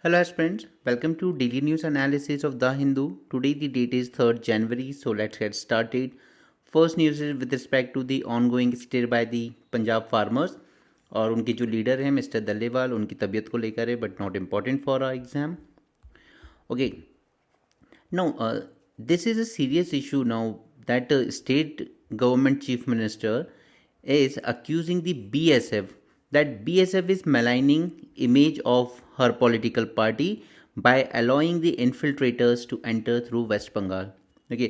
Hello aspirants, welcome to daily news analysis of The Hindu. Today the date is 3rd January, so let's get started. First news is with respect to the ongoing state by the Punjab farmers और उनके जो leader हैं mister Dallewal उनकी तबीयत को लेकर है but not important for our exam. Okay, now this is a serious issue now that state government chief minister is accusing the BSF that BSF is maligning image of her political party by allowing the infiltrators to enter through West Bengal. Okay,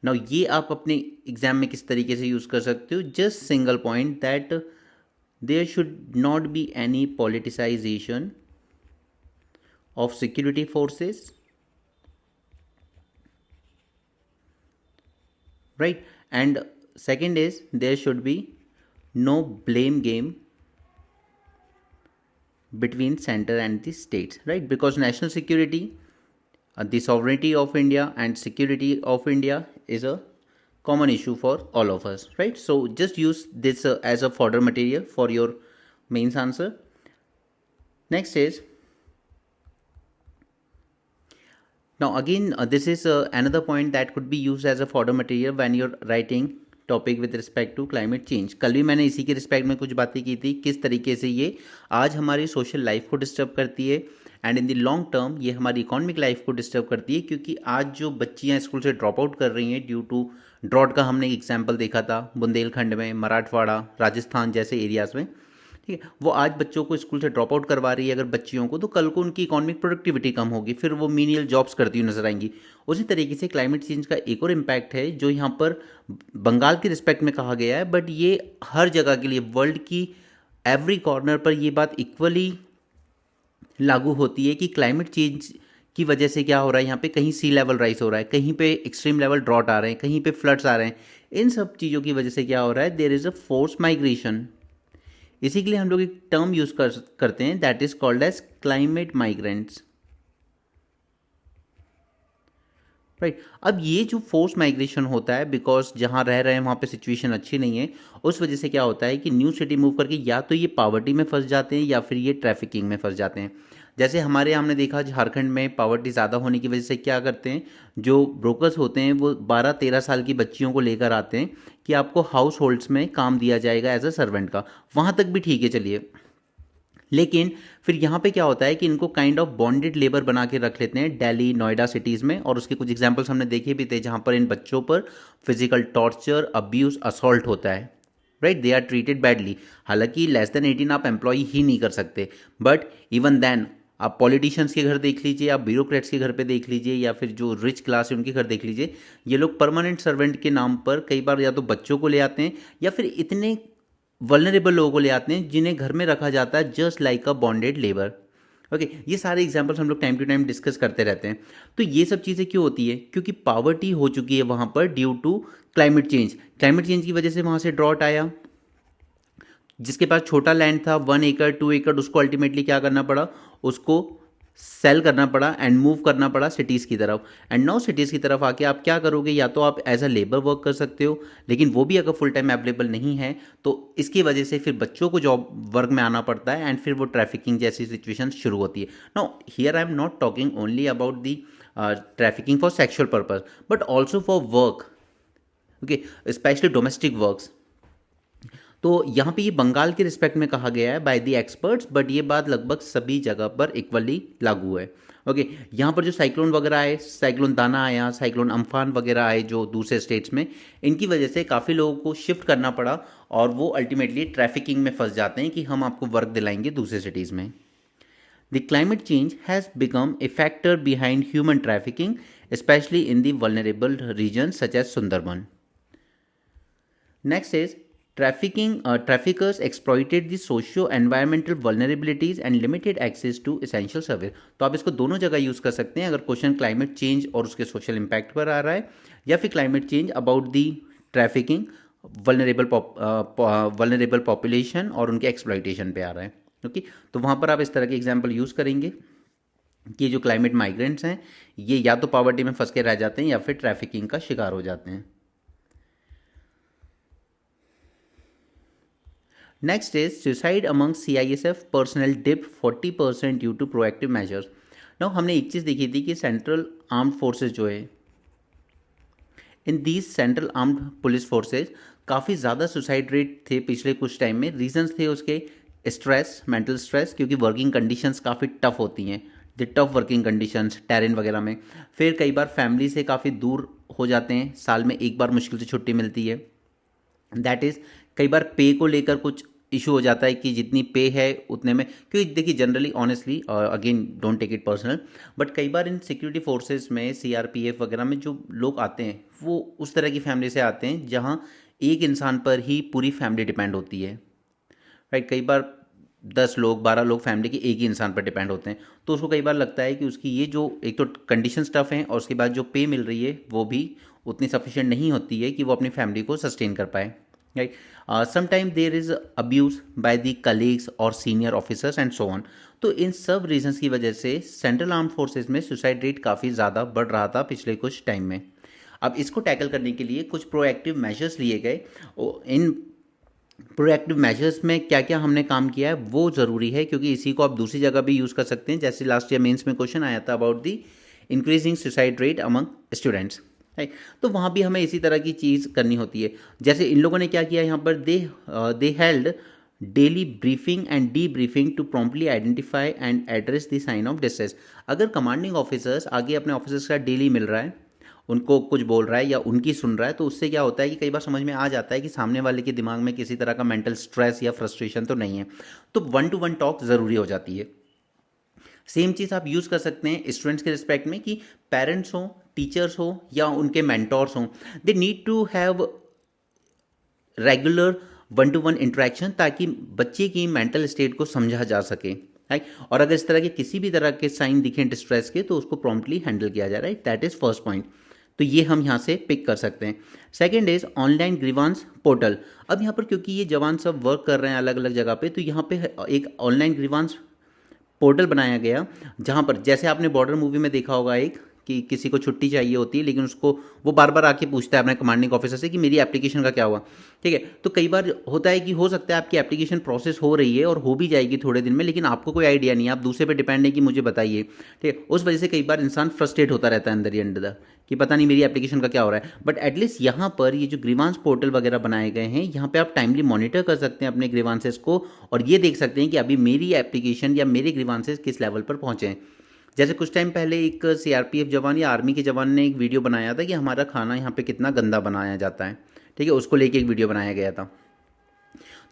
now ये आप अपने exam में किस तरीके से use कर सकते हो. Just single point that there should not be any politicization of security forces, right? And second is there should be no blame game between center and the states, right? Because national security, the sovereignty of India and security of India is a common issue for all of us, right? So just use this as a fodder material for your mains answer. Next is, now again this is another point that could be used as a fodder material when you're writing topic with respect to climate change. कल भी मैंने इसी के respect में कुछ बातें की थी किस तरीके से ये आज हमारी सोशल लाइफ को डिस्टर्ब करती है and in the long term ये हमारी इकोनॉमिक लाइफ को डिस्टर्ब करती है, क्योंकि आज जो बच्चियां स्कूल से ड्रॉप आउट कर रही हैं ड्यू टू ड्रॉट का हमने एग्जाम्पल देखा था बुंदेलखंड में, मराठवाड़ा, राजस्थान जैसे एरियाज़ में. ठीक है, वो आज बच्चों को स्कूल से ड्रॉप आउट करवा रही है अगर बच्चियों को, तो कल को उनकी इकोनॉमिक प्रोडक्टिविटी कम होगी, फिर वो मीनियल जॉब्स करती हुई नजर आएंगी. उसी तरीके से क्लाइमेट चेंज का एक और इम्पैक्ट है जो यहाँ पर बंगाल के रिस्पेक्ट में कहा गया है, बट ये हर जगह के लिए वर्ल्ड की एवरी कॉर्नर पर ये बात इक्वली लागू होती है कि क्लाइमेट चेंज की वजह से क्या हो रहा है. यहाँ पे कहीं सी लेवल राइज हो रहा है, कहीं पे एक्सट्रीम लेवल ड्रॉट आ रहे हैं, कहीं पे फ्लड्स आ रहे हैं. इन सब चीज़ों की वजह से क्या हो रहा है, there is a force migration. इसी के लिए हम लोग एक टर्म यूज करते हैं that is called as climate migrants, right. अब ये जो फोर्स माइग्रेशन होता है बिकॉज जहाँ रह रहे हैं वहाँ पे सिचुएशन अच्छी नहीं है, उस वजह से क्या होता है कि न्यू सिटी मूव करके या तो ये पावर्टी में फंस जाते हैं या फिर ये ट्रैफिकिंग में फंस जाते हैं. जैसे हमारे यहाँ हमने देखा झारखंड में पावर्टी ज़्यादा होने की वजह से क्या करते हैं, जो ब्रोकर्स होते हैं वो 12-13 साल की बच्चियों को लेकर आते हैं कि आपको हाउस होल्ड्स में काम दिया जाएगा एज अ सर्वेंट का. वहाँ तक भी ठीक है चलिए, लेकिन फिर यहाँ पे क्या होता है कि इनको काइंड ऑफ बॉन्डेड लेबर बना के रख लेते हैं दिल्ली, नोएडा सिटीज़ में, और उसके कुछ एग्जांपल्स हमने देखे भी थे जहाँ पर इन बच्चों पर फिजिकल टॉर्चर, अब्यूज़, असॉल्ट होता है, right. They are treated badly. हालांकि लेस देन 18 आप एम्प्लॉय ही नहीं कर सकते, बट इवन देन आप पॉलिटिशियंस के घर देख लीजिए, आप ब्यूरोक्रेट्स के घर पे देख लीजिए, या फिर जो रिच क्लास है उनके घर देख लीजिए, ये लोग परमानेंट सर्वेंट के नाम पर कई बार या तो बच्चों को ले आते हैं या फिर इतने वल्नरेबल लोगों को ले आते हैं जिन्हें घर में रखा जाता है जस्ट लाइक अ बॉन्डेड लेबर. ओके, ये सारे एग्जांपल्स हम लोग टाइम टू टाइम डिस्कस करते रहते हैं. तो ये सब चीज़ें क्यों होती है, क्योंकि पावर्टी हो चुकी है वहाँ पर due to climate change. Climate change की वजह से वहाँ से ड्रॉट आया. जिसके पास छोटा लैंड था 1 एकड़ 2 एकड़, उसको अल्टीमेटली क्या करना पड़ा, उसको सेल करना पड़ा एंड मूव करना पड़ा सिटीज़ की तरफ. एंड नाउ सिटीज़ की तरफ आके आप क्या करोगे, या तो आप एज अ लेबर वर्क कर सकते हो, लेकिन वो भी अगर फुल टाइम अवेलेबल नहीं है तो इसकी वजह से फिर बच्चों को जॉब वर्क में आना पड़ता है एंड फिर वो ट्रैफिकिंग जैसी सिचुएशन शुरू होती है. Now here I am not talking only about the trafficking for sexual purpose but also for work, okay, specially domestic works. तो यहाँ पे ये बंगाल के रिस्पेक्ट में कहा गया है बाय द एक्सपर्ट्स, बट ये बात लगभग सभी जगह पर इक्वली लागू है. ओके, यहाँ पर जो साइक्लोन वगैरह आए, साइक्लोन दाना आया, साइक्लोन अम्फान वगैरह आए जो दूसरे स्टेट्स में, इनकी वजह से काफ़ी लोगों को शिफ्ट करना पड़ा और वो अल्टीमेटली ट्रैफिकिंग में फंस जाते हैं कि हम आपको वर्क दिलाएंगे दूसरे सिटीज़ में. The climate change has become a factor behind human trafficking specially in the vulnerable region such as Sundarban. Next is traffickers exploited the socio-environmental vulnerabilities and limited access to essential service. तो आप इसको दोनों जगह use कर सकते हैं अगर question climate change और उसके सोशल इम्पैक्ट पर आ रहा है, या फिर climate change about the trafficking vulnerable population और उनके एक्सप्लॉइटेशन पे आ रहा है. ओके, तो वहाँ पर आप इस तरह के एग्जाम्पल यूज़ करेंगे कि जो क्लाइमेट माइग्रेंट्स हैं ये या तो पॉवर्टी में फंस के रह जाते हैं या फिर ट्रैफिकिंग का शिकार हो जाते हैं. Next is suicide among CISF personnel dipped 40% due to proactive measures. Now हमने एक चीज़ देखी थी कि सेंट्रल आर्म्ड फोर्सेज जो है, in these central armed police forces काफ़ी ज़्यादा सुसाइड रेट थे पिछले कुछ टाइम में। रीजंस थे उसके स्ट्रेस, मेंटल स्ट्रेस, क्योंकि वर्किंग कंडीशंस काफ़ी टफ होती हैं, the tough working conditions terrain वगैरह में। फिर कई बार फैमिली से काफ़ी दूर हो जाते हैं, साल में एक बार मुश्किल से छुट्टी मिलती है। दैट इज़ कई बार पे को लेकर कुछ इशू हो जाता है कि जितनी पे है उतने में, क्योंकि देखिए generally honestly, again don't take it personal, but कई बार इन सिक्योरिटी फोर्सेस में सीआरपीएफ वगैरह में जो लोग आते हैं वो उस तरह की फैमिली से आते हैं जहाँ एक इंसान पर ही पूरी फैमिली डिपेंड होती है, राइट। कई बार 10 लोग 12 लोग फैमिली के एक ही इंसान पर डिपेंड होते हैं, तो उसको कई बार लगता है कि उसकी ये जो एक तो कंडीशंस टफ हैं और उसके बाद जो पे मिल रही है वो भी उतनी सफिशिएंट नहीं होती है कि वो अपनी फैमिली को सस्टेन कर पाए, right. Sometime there is abuse by the colleagues और senior officers and so on. तो इन सब रीजंस की वजह से सेंट्रल आर्म्ड फोर्सेज में सुसाइड रेट काफ़ी ज़्यादा बढ़ रहा था पिछले कुछ टाइम में। अब इसको टैकल करने के लिए कुछ प्रोएक्टिव मेजर्स लिए गए। इन प्रोएक्टिव मेजर्स में क्या क्या हमने काम किया है वो ज़रूरी है, क्योंकि इसी को आप दूसरी जगह भी यूज़ कर सकते हैं। जैसे लास्ट ईयर मेंस में क्वेश्चन आया था about the increasing suicide rate among students, right. तो वहाँ भी हमें इसी तरह की चीज़ करनी होती है। जैसे इन लोगों ने क्या किया यहाँ पर, they held daily briefing and debriefing to promptly identify and address the sign of distress. अगर कमांडिंग ऑफिसर्स आगे अपने ऑफिसर्स का डेली मिल रहा है, उनको कुछ बोल रहा है या उनकी सुन रहा है, तो उससे क्या होता है कि कई बार समझ में आ जाता है कि सामने वाले के दिमाग में किसी तरह का मेंटल स्ट्रेस या फ्रस्ट्रेशन तो नहीं है। तो 1-to-1 टॉक ज़रूरी हो जाती है। सेम चीज़ आप यूज़ कर सकते हैं स्टूडेंट्स के रिस्पेक्ट में, कि पेरेंट्स हो, टीचर्स हो या उनके मेंटोर्स हों, they need to have regular 1-to-1 interaction, ताकि बच्चे की मेंटल स्टेट को समझा जा सके, राइट। और अगर इस तरह के किसी भी तरह के साइन दिखें डिस्ट्रेस के, तो उसको प्रॉम्प्टली हैंडल किया जाए, right. That is first point. तो ये हम यहाँ से पिक कर सकते हैं। Second is online grievance portal. अब यहाँ पर क्योंकि ये जवान सब वर्क कर रहे हैं अलग अलग जगह पे, तो यहाँ पे एक ऑनलाइन ग्रीवांस पोर्टल बनाया गया, जहाँ पर जैसे आपने बॉर्डर मूवी में देखा होगा एक, कि किसी को छुट्टी चाहिए होती है लेकिन उसको वो बार बार आके पूछता है अपने कमांडिंग ऑफिसर से कि मेरी एप्लीकेशन का क्या हुआ, ठीक है। तो कई बार होता है कि हो सकता है आपकी एप्लीकेशन प्रोसेस हो रही है और हो भी जाएगी थोड़े दिन में, लेकिन आपको कोई आइडिया नहीं है, आप दूसरे पे डिपेंड है कि मुझे बताइए, ठीक है। उस वजह से कई बार इंसान फ्रस्ट्रेट होता रहता है अंदर ही अंदर कि पता नहीं मेरी एप्लीकेशन का क्या हो रहा है। बट एटलीस्ट यहाँ पर ये जो ग्रीवांस पोर्टल वगैरह बनाए गए हैं, यहाँ पे आप टाइमली मॉनिटर कर सकते हैं अपने ग्रीवांसेस को, और ये देख सकते हैं कि अभी मेरी एप्लीकेशन या मेरे ग्रीवांसेस किस लेवल पर पहुँचे हैं। जैसे कुछ टाइम पहले एक सीआरपीएफ जवान या आर्मी के जवान ने एक वीडियो बनाया था कि हमारा खाना यहाँ पे कितना गंदा बनाया जाता है, ठीक है, उसको लेके एक वीडियो बनाया गया था।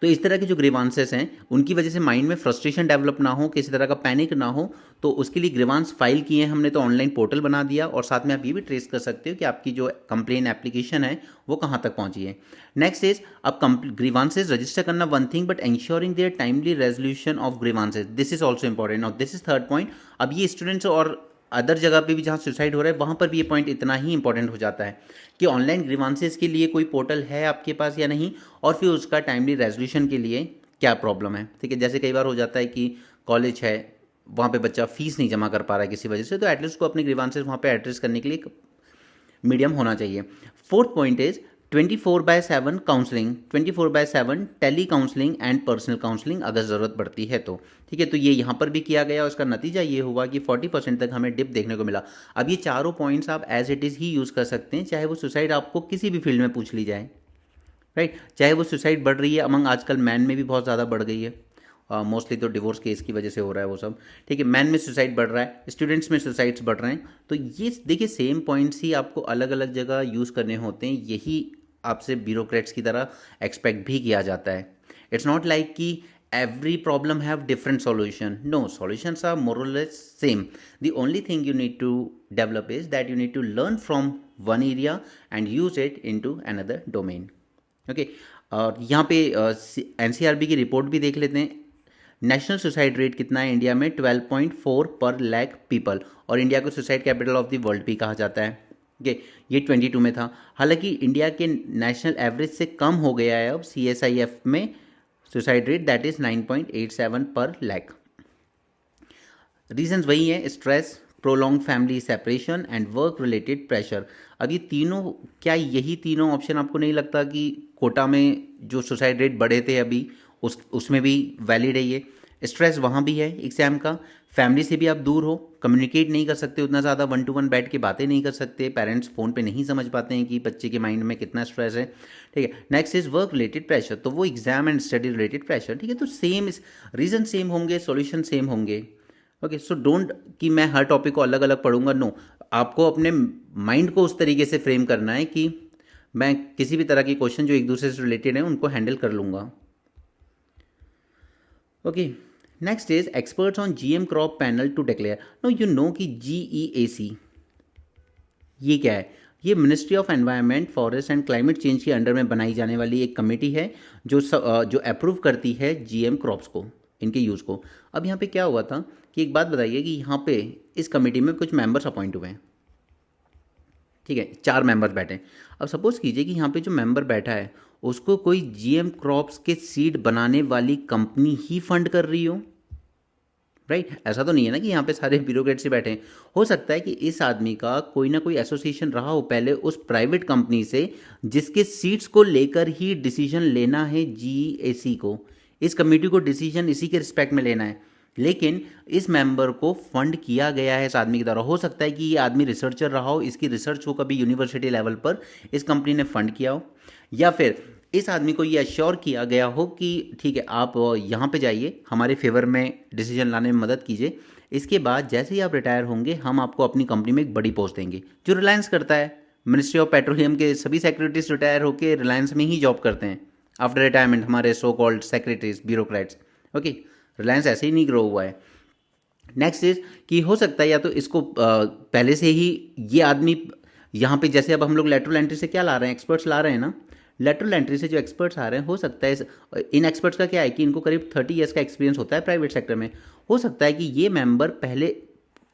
तो इस तरह के जो ग्रीवांसेस हैं उनकी वजह से माइंड में फ्रस्ट्रेशन डेवलप ना हो, किसी तरह का पैनिक ना हो, तो उसके लिए ग्रीवांस फाइल किए हैं हमने, तो ऑनलाइन पोर्टल बना दिया, और साथ में आप ये भी ट्रेस कर सकते हो कि आपकी जो कंप्लेन एप्लीकेशन है वो कहाँ तक पहुँची है। नेक्स्ट इज, अब ग्रीवांसेज रजिस्टर करना one thing, but ensuring their timely resolution of grievances, this is also important. और दिस इज थर्ड पॉइंट। अब ये स्टूडेंट्स और अदर जगह पे भी जहाँ सुसाइड हो रहा है वहाँ पर भी ये पॉइंट इतना ही इंपॉर्टेंट हो जाता है कि ऑनलाइन ग्रीवांसेस के लिए कोई पोर्टल है आपके पास या नहीं, और फिर उसका टाइमली रेजोल्यूशन के लिए क्या प्रॉब्लम है, ठीक है। जैसे कई बार हो जाता है कि कॉलेज है, वहाँ पे बच्चा फीस नहीं जमा कर पा रहा है किसी वजह से, तो एटलीस्ट को अपने ग्रीवांसेस वहाँ पे एड्रेस करने के लिए मीडियम होना चाहिए। Fourth point is 24/7 counselling, 24/7 tele counselling and personal counselling अगर ज़रूरत पड़ती है तो, ठीक है। तो ये यहाँ पर भी किया गया और इसका नतीजा ये हुआ कि 40% तक हमें डिप देखने को मिला। अब ये चारों पॉइंट्स आप एज इट इज़ ही यूज़ कर सकते हैं, चाहे वो सुसाइड आपको किसी भी फील्ड में पूछ ली जाए, राइट। चाहे वो सुसाइड बढ़ रही है अमंग, आजकल मैन में भी बहुत ज़्यादा बढ़ गई है, मोस्टली तो डिवोर्स केस की वजह से हो रहा है वो सब, ठीक है। मैन में सुसाइड बढ़ रहा है, स्टूडेंट्स में सुसाइड्स बढ़ रहे हैं, तो ये देखिए सेम पॉइंट्स ही आपको अलग अलग जगह यूज़ करने होते हैं, यही आपसे ब्यूरोक्रेट्स की तरह एक्सपेक्ट भी किया जाता है। इट्स नॉट लाइक कि every problem have different solution, no, solutions are more or less same. The only thing you need to develop is that you need to learn from one area and use it into another domain, okay। और यहाँ पे NCRB की report भी देख लेते हैं। National suicide rate कितना है इंडिया में, 12.4 पर लैख पीपल, और इंडिया को suicide capital of the world भी कहा जाता है, ये 22 में था। हालांकि इंडिया के नेशनल एवरेज से कम हो गया है अब CSIF में सुसाइड रेट, दैट इज 9.87 पर लैख। रीजंस वही है, stress, prolong family separation and work related pressure. अब ये तीनों, क्या यही तीनों ऑप्शन आपको नहीं लगता कि कोटा में जो सुसाइड रेट बढ़े थे अभी उसमें भी वैलिड है ये? स्ट्रेस वहाँ भी है एग्ज़ाम का, फैमिली से भी आप दूर हो, कम्युनिकेट नहीं कर सकते उतना ज़्यादा, वन टू वन बैठ के बातें नहीं कर सकते, पेरेंट्स फ़ोन पे नहीं समझ पाते हैं कि बच्चे के माइंड में कितना स्ट्रेस है, ठीक है। Next is work related pressure, तो वो exam and study related pressure, ठीक है। तो सेम रीज़न सेम होंगे, सॉल्यूशन सेम होंगे। ओके, सो डोंट कि मैं हर टॉपिक को अलग अलग पढ़ूंगा, नो। आपको अपने माइंड को उस तरीके से फ्रेम करना है कि मैं किसी भी तरह के क्वेश्चन जो एक दूसरे से रिलेटेड हैं उनको हैंडल कर लूँगा। Okay, next is experts on GM crop panel to declare. No, you know कि GEAC ये क्या है? ये ministry of environment, forest and climate change के अंडर में बनाई जाने वाली एक कमेटी है जो अप्रूव करती है जीएम क्रॉप्स को, इनके यूज़ को। अब यहाँ पे क्या हुआ था कि एक बात बताइए कि यहाँ पे इस कमेटी में कुछ मेंबर्स अपॉइंट हुए हैं, ठीक है, 4 मेंबर्स बैठे हैं। अब सपोज कीजिए कि यहाँ पे जो मेंबर बैठा है उसको कोई जीएम क्रॉप्स के सीड बनाने वाली कंपनी ही फंड कर रही हो, राइट। ऐसा तो नहीं है ना कि यहाँ पे सारे ब्यूरोक्रेट से बैठे हैं। हो सकता है कि इस आदमी का कोई ना कोई एसोसिएशन रहा हो पहले उस प्राइवेट कंपनी से, जिसके सीट्स को लेकर ही डिसीजन लेना है GEAC को, इस कमेटी को डिसीजन इसी के रिस्पेक्ट में लेना है। लेकिन इस मेंबर को फंड किया गया है इस आदमी के द्वारा। हो सकता है कि ये आदमी रिसर्चर रहा हो, इसकी रिसर्च को कभी यूनिवर्सिटी लेवल पर इस कंपनी ने फंड किया हो, या फिर इस आदमी को ये अश्योर किया गया हो कि ठीक है आप यहाँ पे जाइए, हमारे फेवर में डिसीजन लाने में मदद कीजिए, इसके बाद जैसे ही आप रिटायर होंगे हम आपको अपनी कंपनी में एक बड़ी पोस्ट देंगे, जो रिलायंस करता है। मिनिस्ट्री ऑफ पेट्रोलियम के सभी सेक्रेटरीज रिटायर होकर रिलायंस में ही जॉब करते हैं आफ्टर रिटायरमेंट, हमारे so called secretaries, bureaucrats. Okay, Reliance ऐसे ही नहीं ग्रो हुआ है। नेक्स्ट इज कि हो सकता है या तो इसको पहले से ही ये आदमी यहाँ पे, जैसे अब हम लोग लेटरल एंट्री से क्या ला रहे हैं, एक्सपर्ट्स ला रहे हैं ना, लेटरल एंट्री से जो एक्सपर्ट्स आ रहे हैं, हो सकता है इन एक्सपर्ट्स का क्या है कि इनको करीब 30 ईयर्स का एक्सपीरियंस होता है प्राइवेट सेक्टर में। हो सकता है कि ये मेंबर पहले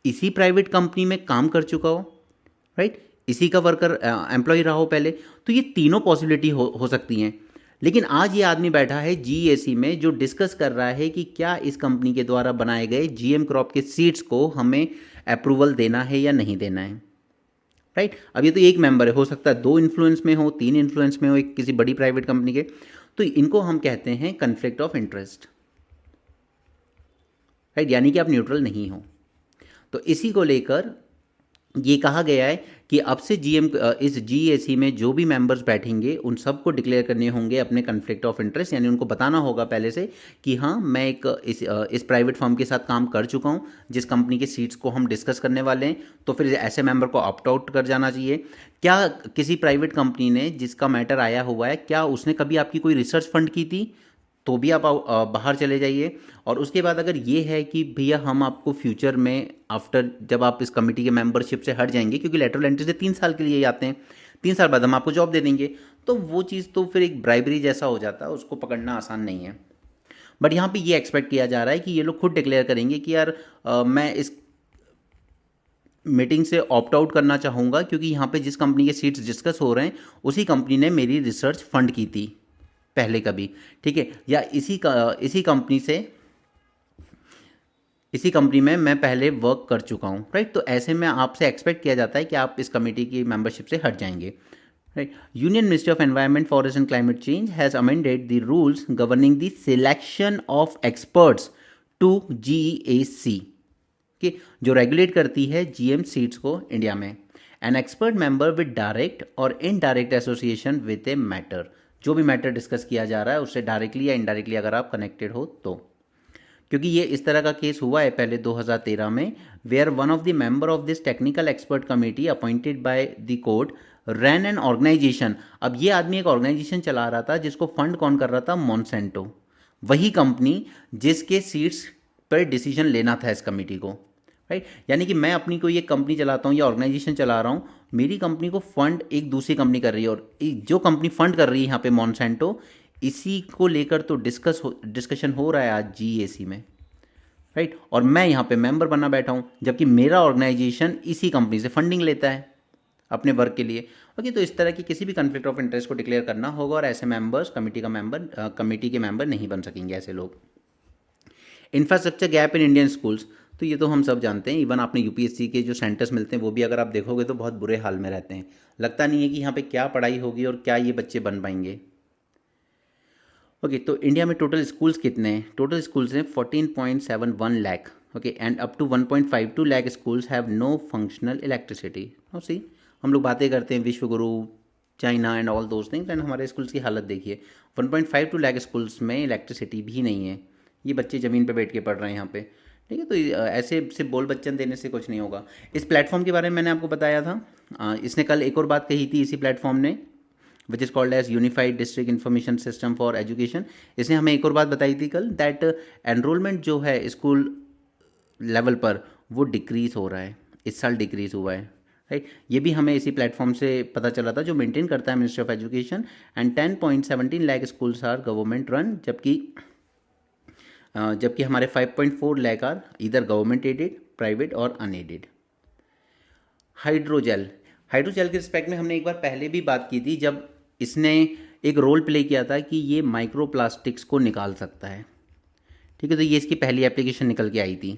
इसी प्राइवेट कंपनी में काम कर चुका हो, राइट, इसी का वर्कर एम्प्लॉय रहा हो पहले। तो ये तीनों पॉसिबिलिटी हो सकती हैं। लेकिन आज ये आदमी बैठा है GEAC में जो डिस्कस कर रहा है कि क्या इस कंपनी के द्वारा बनाए गए GM क्रॉप के सीड्स को हमें अप्रूवल देना है या नहीं देना है, राइट। अब ये तो एक मेंबर है, हो सकता है 2 इन्फ्लुएंस में हो, 3 इन्फ्लुएंस में हो, एक किसी बड़ी प्राइवेट कंपनी के। तो इनको हम कहते हैं कन्फ्लिक्ट ऑफ इंटरेस्ट, राइट, यानी कि आप न्यूट्रल नहीं हो। तो इसी को लेकर ये कहा गया है कि अब से इस GEAC में जो भी मेंबर्स बैठेंगे उन सबको डिक्लेयर करने होंगे अपने कन्फ्लिक्ट ऑफ इंटरेस्ट, यानी उनको बताना होगा पहले से कि हाँ मैं इस प्राइवेट फर्म के साथ काम कर चुका हूँ जिस कंपनी के सीट्स को हम डिस्कस करने वाले हैं। तो फिर ऐसे मेंबर को ऑप्ट आउट कर जाना चाहिए। क्या किसी प्राइवेट कंपनी ने जिसका मैटर आया हुआ है, क्या उसने कभी आपकी कोई रिसर्च फंड की थी, तो भी आप बाहर चले जाइए। और उसके बाद अगर ये है कि भैया हम आपको फ्यूचर में आफ्टर, जब आप इस कमेटी के मेंबरशिप से हट जाएंगे, क्योंकि लेटरल एंट्री से 3 साल के लिए आते हैं, 3 साल बाद हम आपको जॉब दे देंगे, तो वो चीज़ तो फिर एक ब्राइबरी जैसा हो जाता है, उसको पकड़ना आसान नहीं है। बट यहाँ पे ये एक्सपेक्ट किया जा रहा है कि ये लोग खुद डिक्लेयर करेंगे कि यार मैं इस मीटिंग से ऑप्ट आउट करना चाहूँगा, क्योंकि यहाँ पे जिस कंपनी के सीट्स डिस्कस हो रहे हैं उसी कंपनी ने मेरी रिसर्च फंड की थी पहले कभी, ठीक है, या इसी कंपनी में मैं पहले वर्क कर चुका हूँ, राइट। तो ऐसे में आपसे एक्सपेक्ट किया जाता है कि आप इस कमेटी की मेंबरशिप से हट जाएंगे, right. Union ministry of environment, forest and climate change has amended the rules governing the selection of experts to GEAC, कि जो रेगुलेट करती है GM सीट्स को इंडिया में। An expert member with direct और indirect association with a matter, जो भी matter discuss किया जा रहा है उससे डायरेक्टली या इनडायरेक्टली अगर आप कनेक्टेड हो तो। क्योंकि ये इस तरह का केस हुआ है पहले 2013 में, where one of the member of this technical expert committee appointed by the court ran an organisation. अब ये आदमी एक ऑर्गेनाइजेशन चला रहा था जिसको फंड कौन कर रहा था, मॉन्सेंटो, वही कंपनी जिसके सीट्स पर डिसीजन लेना था इस कमेटी को, राइट। यानी कि मैं अपनी कोई एक कंपनी चलाता हूँ या ऑर्गेनाइजेशन चला रहा हूँ, मेरी कंपनी को फंड एक दूसरी कंपनी कर रही है, और जो कंपनी फंड कर रही है यहाँ पे मॉन्सेंटो, इसी को लेकर तो डिस्कशन हो रहा है आज GEAC में, राइट। और मैं यहाँ पे मेंबर बना बैठा हूँ, जबकि मेरा ऑर्गेनाइजेशन इसी कंपनी से फंडिंग लेता है अपने वर्क के लिए। ओके, तो इस तरह की किसी भी कन्फ्लिक्ट ऑफ इंटरेस्ट को डिक्लेयर करना होगा, और ऐसे मेंबर्स कमेटी के मेंबर नहीं बन सकेंगे ऐसे लोग। Infrastructure gap in Indian schools, तो ये तो हम सब जानते हैं। इवन आपने UPSC के जो सेंटर्स मिलते हैं वो भी अगर आप देखोगे तो बहुत बुरे हाल में रहते हैं। लगता नहीं है कि यहाँ पे क्या पढ़ाई होगी और क्या ये बच्चे बन पाएंगे। ओके, तो इंडिया में टोटल स्कूल्स कितने हैं? टोटल स्कूल्स हैं 14.71 lakh. Okay, and up to 1.52 lakh schools have no functional electricity. और सी, हम लोग बातें करते हैं विश्व गुरु, China and all those things, and हमारे स्कूल्स की हालत देखिए, 1.52 लाख स्कूल्स में इलेक्ट्रिसिटी भी नहीं है। ये बच्चे ज़मीन पे बैठ के पढ़ रहे हैं यहाँ पे, ठीक है। तो ऐसे सिर्फ बोल बच्चन देने से कुछ नहीं होगा। इस प्लेटफॉर्म के बारे में मैंने आपको बताया था। इसने कल एक और बात कही थी इसी प्लेटफॉर्म ने, which is called as unified district information system for education. इसने हमें एक और बात बताई थी कल, दैट एनरोलमेंट जो है स्कूल लेवल पर वो डिक्रीज़ हो रहा है, इस साल डिक्रीज़ हुआ है, राइट। ये भी हमें इसी प्लेटफॉर्म से पता चला था, जो मेंटेन करता है ministry of education. And 10.17 lakh schools are government run, जबकि हमारे 5.4 लाख आर इधर गवर्नमेंट एडेड, प्राइवेट और अनएडेड। हाइड्रोजेल, हाइड्रोजेल के रिस्पेक्ट में हमने एक बार पहले भी बात की थी, जब इसने एक रोल प्ले किया था कि ये माइक्रो प्लास्टिक्स को निकाल सकता है, ठीक है। तो ये इसकी पहली एप्लीकेशन निकल के आई थी।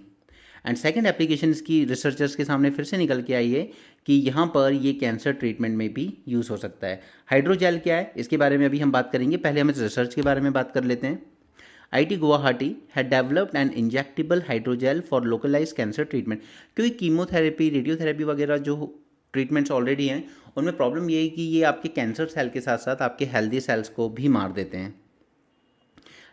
एंड सेकंड एप्लीकेशन इसकी रिसर्चर्स के सामने फिर से निकल के आई है कि यहाँ पर ये कैंसर ट्रीटमेंट में भी यूज़ हो सकता है। हाइड्रोजेल क्या है, इसके बारे में अभी हम बात करेंगे, पहले हम इस रिसर्च के बारे में बात कर लेते हैं। IIT Guwahati had developed an injectable hydrogel for localized cancer treatment। क्योंकि कीमोथेरेपी, रेडियोथेरेपी वगैरह जो ट्रीटमेंट्स ऑलरेडी हैं, उनमें प्रॉब्लम ये है कि ये आपके कैंसर सेल के साथ साथ आपके हेल्दी सेल्स को भी मार देते हैं।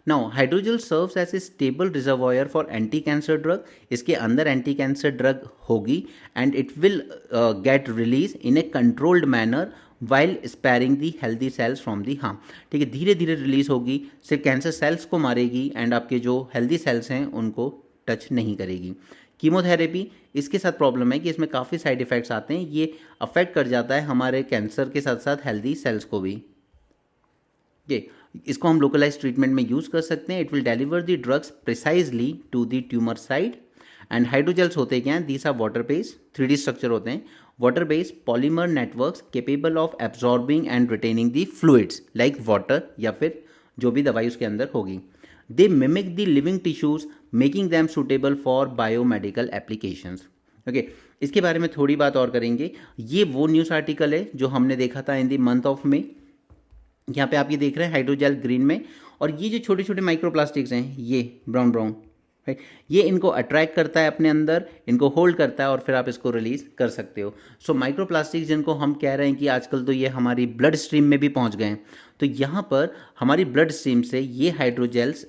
Now hydrogel serves as a stable reservoir for anti cancer drug. इसके अंदर एंटी कैंसर ड्रग होगी and it will get release in a controlled manner while sparing the healthy cells from the harm, ठीक है। धीरे धीरे release होगी, सिर्फ cancer cells को मारेगी एंड आपके जो हेल्दी सेल्स हैं उनको टच नहीं करेगी। कीमोथेरेपी, इसके साथ प्रॉब्लम है कि इसमें काफ़ी साइड इफ़ेक्ट्स आते हैं, ये अफेक्ट कर जाता है हमारे कैंसर के साथ साथ हेल्दी सेल्स को भी। ये इसको हम लोकलाइज ट्रीटमेंट में यूज़ कर सकते हैं। It will deliver the drugs precisely to the tumour side. And hydrogels होते क्या हैं, these are water based, 3D structure होते हैं, water based polymer networks capable of absorbing and retaining the fluids like water या फिर जो भी दवाई उसके अंदर होगी। They mimic the living tissues making them suitable for biomedical applications. Okay, इसके बारे में थोड़ी बात और करेंगे। ये वो न्यूज़ आर्टिकल है जो हमने देखा था in the month of May. यहाँ पे आप ये देख रहे हैं हाइड्रोजेल ग्रीन में, और ये जो छोटे छोटे माइक्रोप्लास्टिक्स हैं ये ब्राउन ब्राउन, राइट, ये इनको अट्रैक्ट करता है अपने अंदर, इनको होल्ड करता है और फिर आप इसको रिलीज कर सकते हो। सो माइक्रोप्लास्टिक्स जिनको हम कह रहे हैं कि आजकल तो ये हमारी ब्लड स्ट्रीम में भी पहुँच गए हैं, तो यहाँ पर हमारी ब्लड स्ट्रीम से ये हाइड्रोजेल्स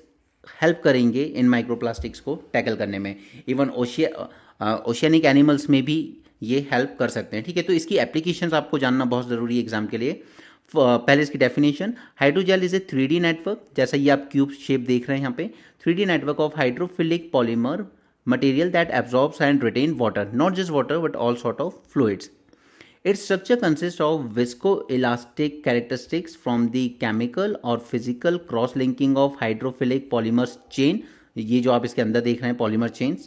हेल्प करेंगे इन माइक्रोप्लास्टिक्स को टैकल करने में। इवन ओशियनिक एनिमल्स में भी ये हेल्प कर सकते हैं, ठीक है। तो इसकी एप्लीकेशंस आपको जानना बहुत ज़रूरी है एग्जाम के लिए। पहले इसकी definition, hydrogel is a 3D network, जैसा ये आप क्यूब शेप देख रहे हैं यहाँ पे, 3D network of hydrophilic polymer material that absorbs and retain water, not just water but all sort of fluids. Its structure consists of viscoelastic characteristics from the chemical or physical cross-linking of hydrophilic polymers chain। ये जो आप इसके अंदर देख रहे हैं polymer chains,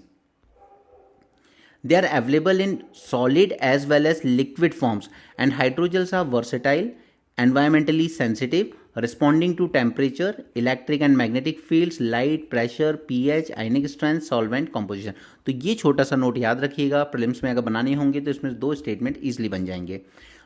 they are available in solid as well as liquid forms, and hydrogels are versatile, environmentally sensitive, responding to temperature, electric and magnetic fields, light, pressure, pH, ionic strength, solvent composition। तो ये छोटा सा note याद रखिएगा, prelims में अगर बनाने होंगे तो इसमें 2 स्टेटमेंट इजीली बन जाएंगे।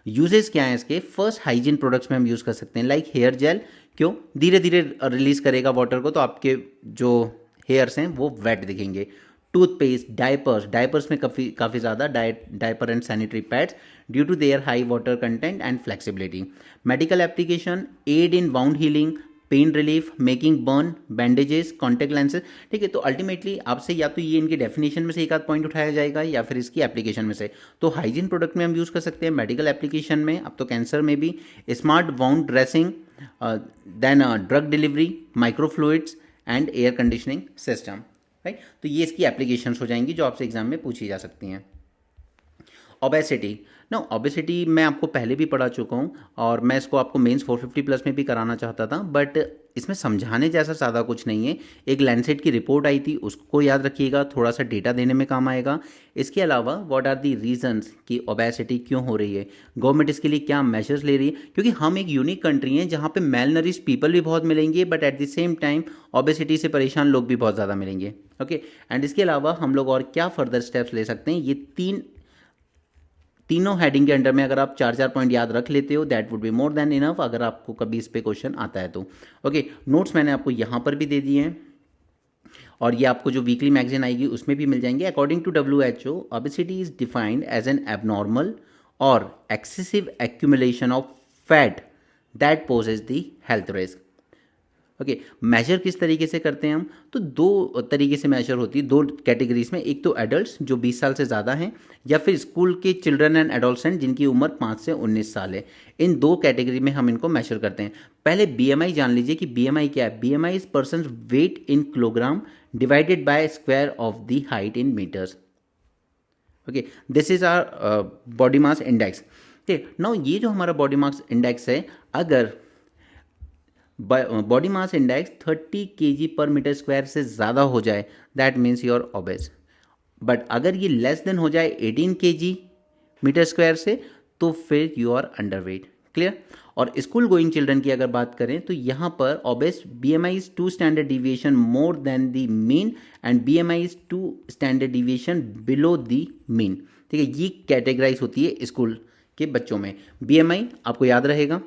यूजेस क्या है इसके, फर्स्ट हाइजीन प्रोडक्ट्स में हम यूज़ कर सकते हैं, लाइक हेयर जेल। क्यों, धीरे धीरे रिलीज करेगा वाटर को, तो आपके जो हेयर्स हैं वो वेट दिखेंगे। टूथपेस्ट, डायपर्स में काफ़ी ज़्यादा diaper and sanitary pads due to their high water content and flexibility. Medical application, aid in wound healing, pain relief, making burn, bandages, contact lenses, ठीक है। तो अल्टीमेटली आपसे या तो ये इनकी डेफिनेशन में से एक आध पॉइंट उठाया जाएगा या फिर इसकी एप्लीकेशन में से। तो हाइजीन प्रोडक्ट में हम यूज़ कर सकते हैं, मेडिकल एप्लीकेशन में, अब तो कैंसर में भी, smart wound dressing, then drug delivery, microfluids and air conditioning system, right. तो ये इसकी एप्लीकेशंस हो जाएंगी जो आपसे एग्जाम में पूछी जा सकती हैं। ओबेसिटी, ना ओबेसिटी मैं आपको पहले भी पढ़ा चुका हूँ और मैं इसको आपको मेंस 450 प्लस में भी कराना चाहता था, बट इसमें समझाने जैसा ज़्यादा कुछ नहीं है। एक लैंडसेट की रिपोर्ट आई थी, उसको याद रखिएगा, थोड़ा सा डेटा देने में काम आएगा। इसके अलावा व्हाट आर दी रीजंस कि ओबेसिटी क्यों हो रही है, गवर्नमेंट इसके लिए क्या मेजर्स ले रही है, क्योंकि हम एक यूनिक कंट्री हैं जहाँ पे मेल नरिश पीपल भी बहुत मिलेंगे, but at the same time obesity से परेशान लोग भी बहुत ज़्यादा मिलेंगे। ओके, एंड इसके अलावा हम लोग और क्या फर्दर स्टेप्स ले सकते हैं, ये तीनों हेडिंग के अंडर में अगर आप 4 4 पॉइंट याद रख लेते हो that would be more than enough, अगर आपको कभी इस पे क्वेश्चन आता है तो। ओके, नोट्स मैंने आपको यहाँ पर भी दे दिए हैं और ये आपको जो वीकली मैगजीन आएगी उसमें भी मिल जाएंगे। According to WHO, obesity is defined as an abnormal और excessive accumulation of fat that poses the health risk. Okay, measure किस तरीके से करते हैं हम, तो दो तरीके से मेजर होती है, दो कैटेगरीज में। एक तो एडल्ट्स जो 20 साल से ज़्यादा हैं, या फिर स्कूल के चिल्ड्रन एंड एडोलसेंट जिनकी उम्र 5 से 19 साल है। इन दो कैटेगरी में हम इनको मेजर करते हैं। पहले BMI जान लीजिए कि BMI क्या है। BMI is person weight in kilogram divided by square of the height in metres. Okay, this is our body mass index. ठीक, नाउ ये जो हमारा बॉडी मास इंडेक्स है, अगर बॉडी मास इंडेक्स 30 kg पर मीटर स्क्वायर से ज़्यादा हो जाए that means you are obese. But अगर ये लेस देन हो जाए 18 kg मीटर स्क्वायर से तो फिर यू आर अंडरवेट। क्लियर। और स्कूल गोइंग चिल्ड्रन की अगर बात करें तो यहाँ पर obese BMI is 2 standard deviation more than the mean and BMI is 2 standard deviation below the mean. ठीक है, ये कैटेगराइज होती है स्कूल के बच्चों में। BMI आपको याद रहेगा,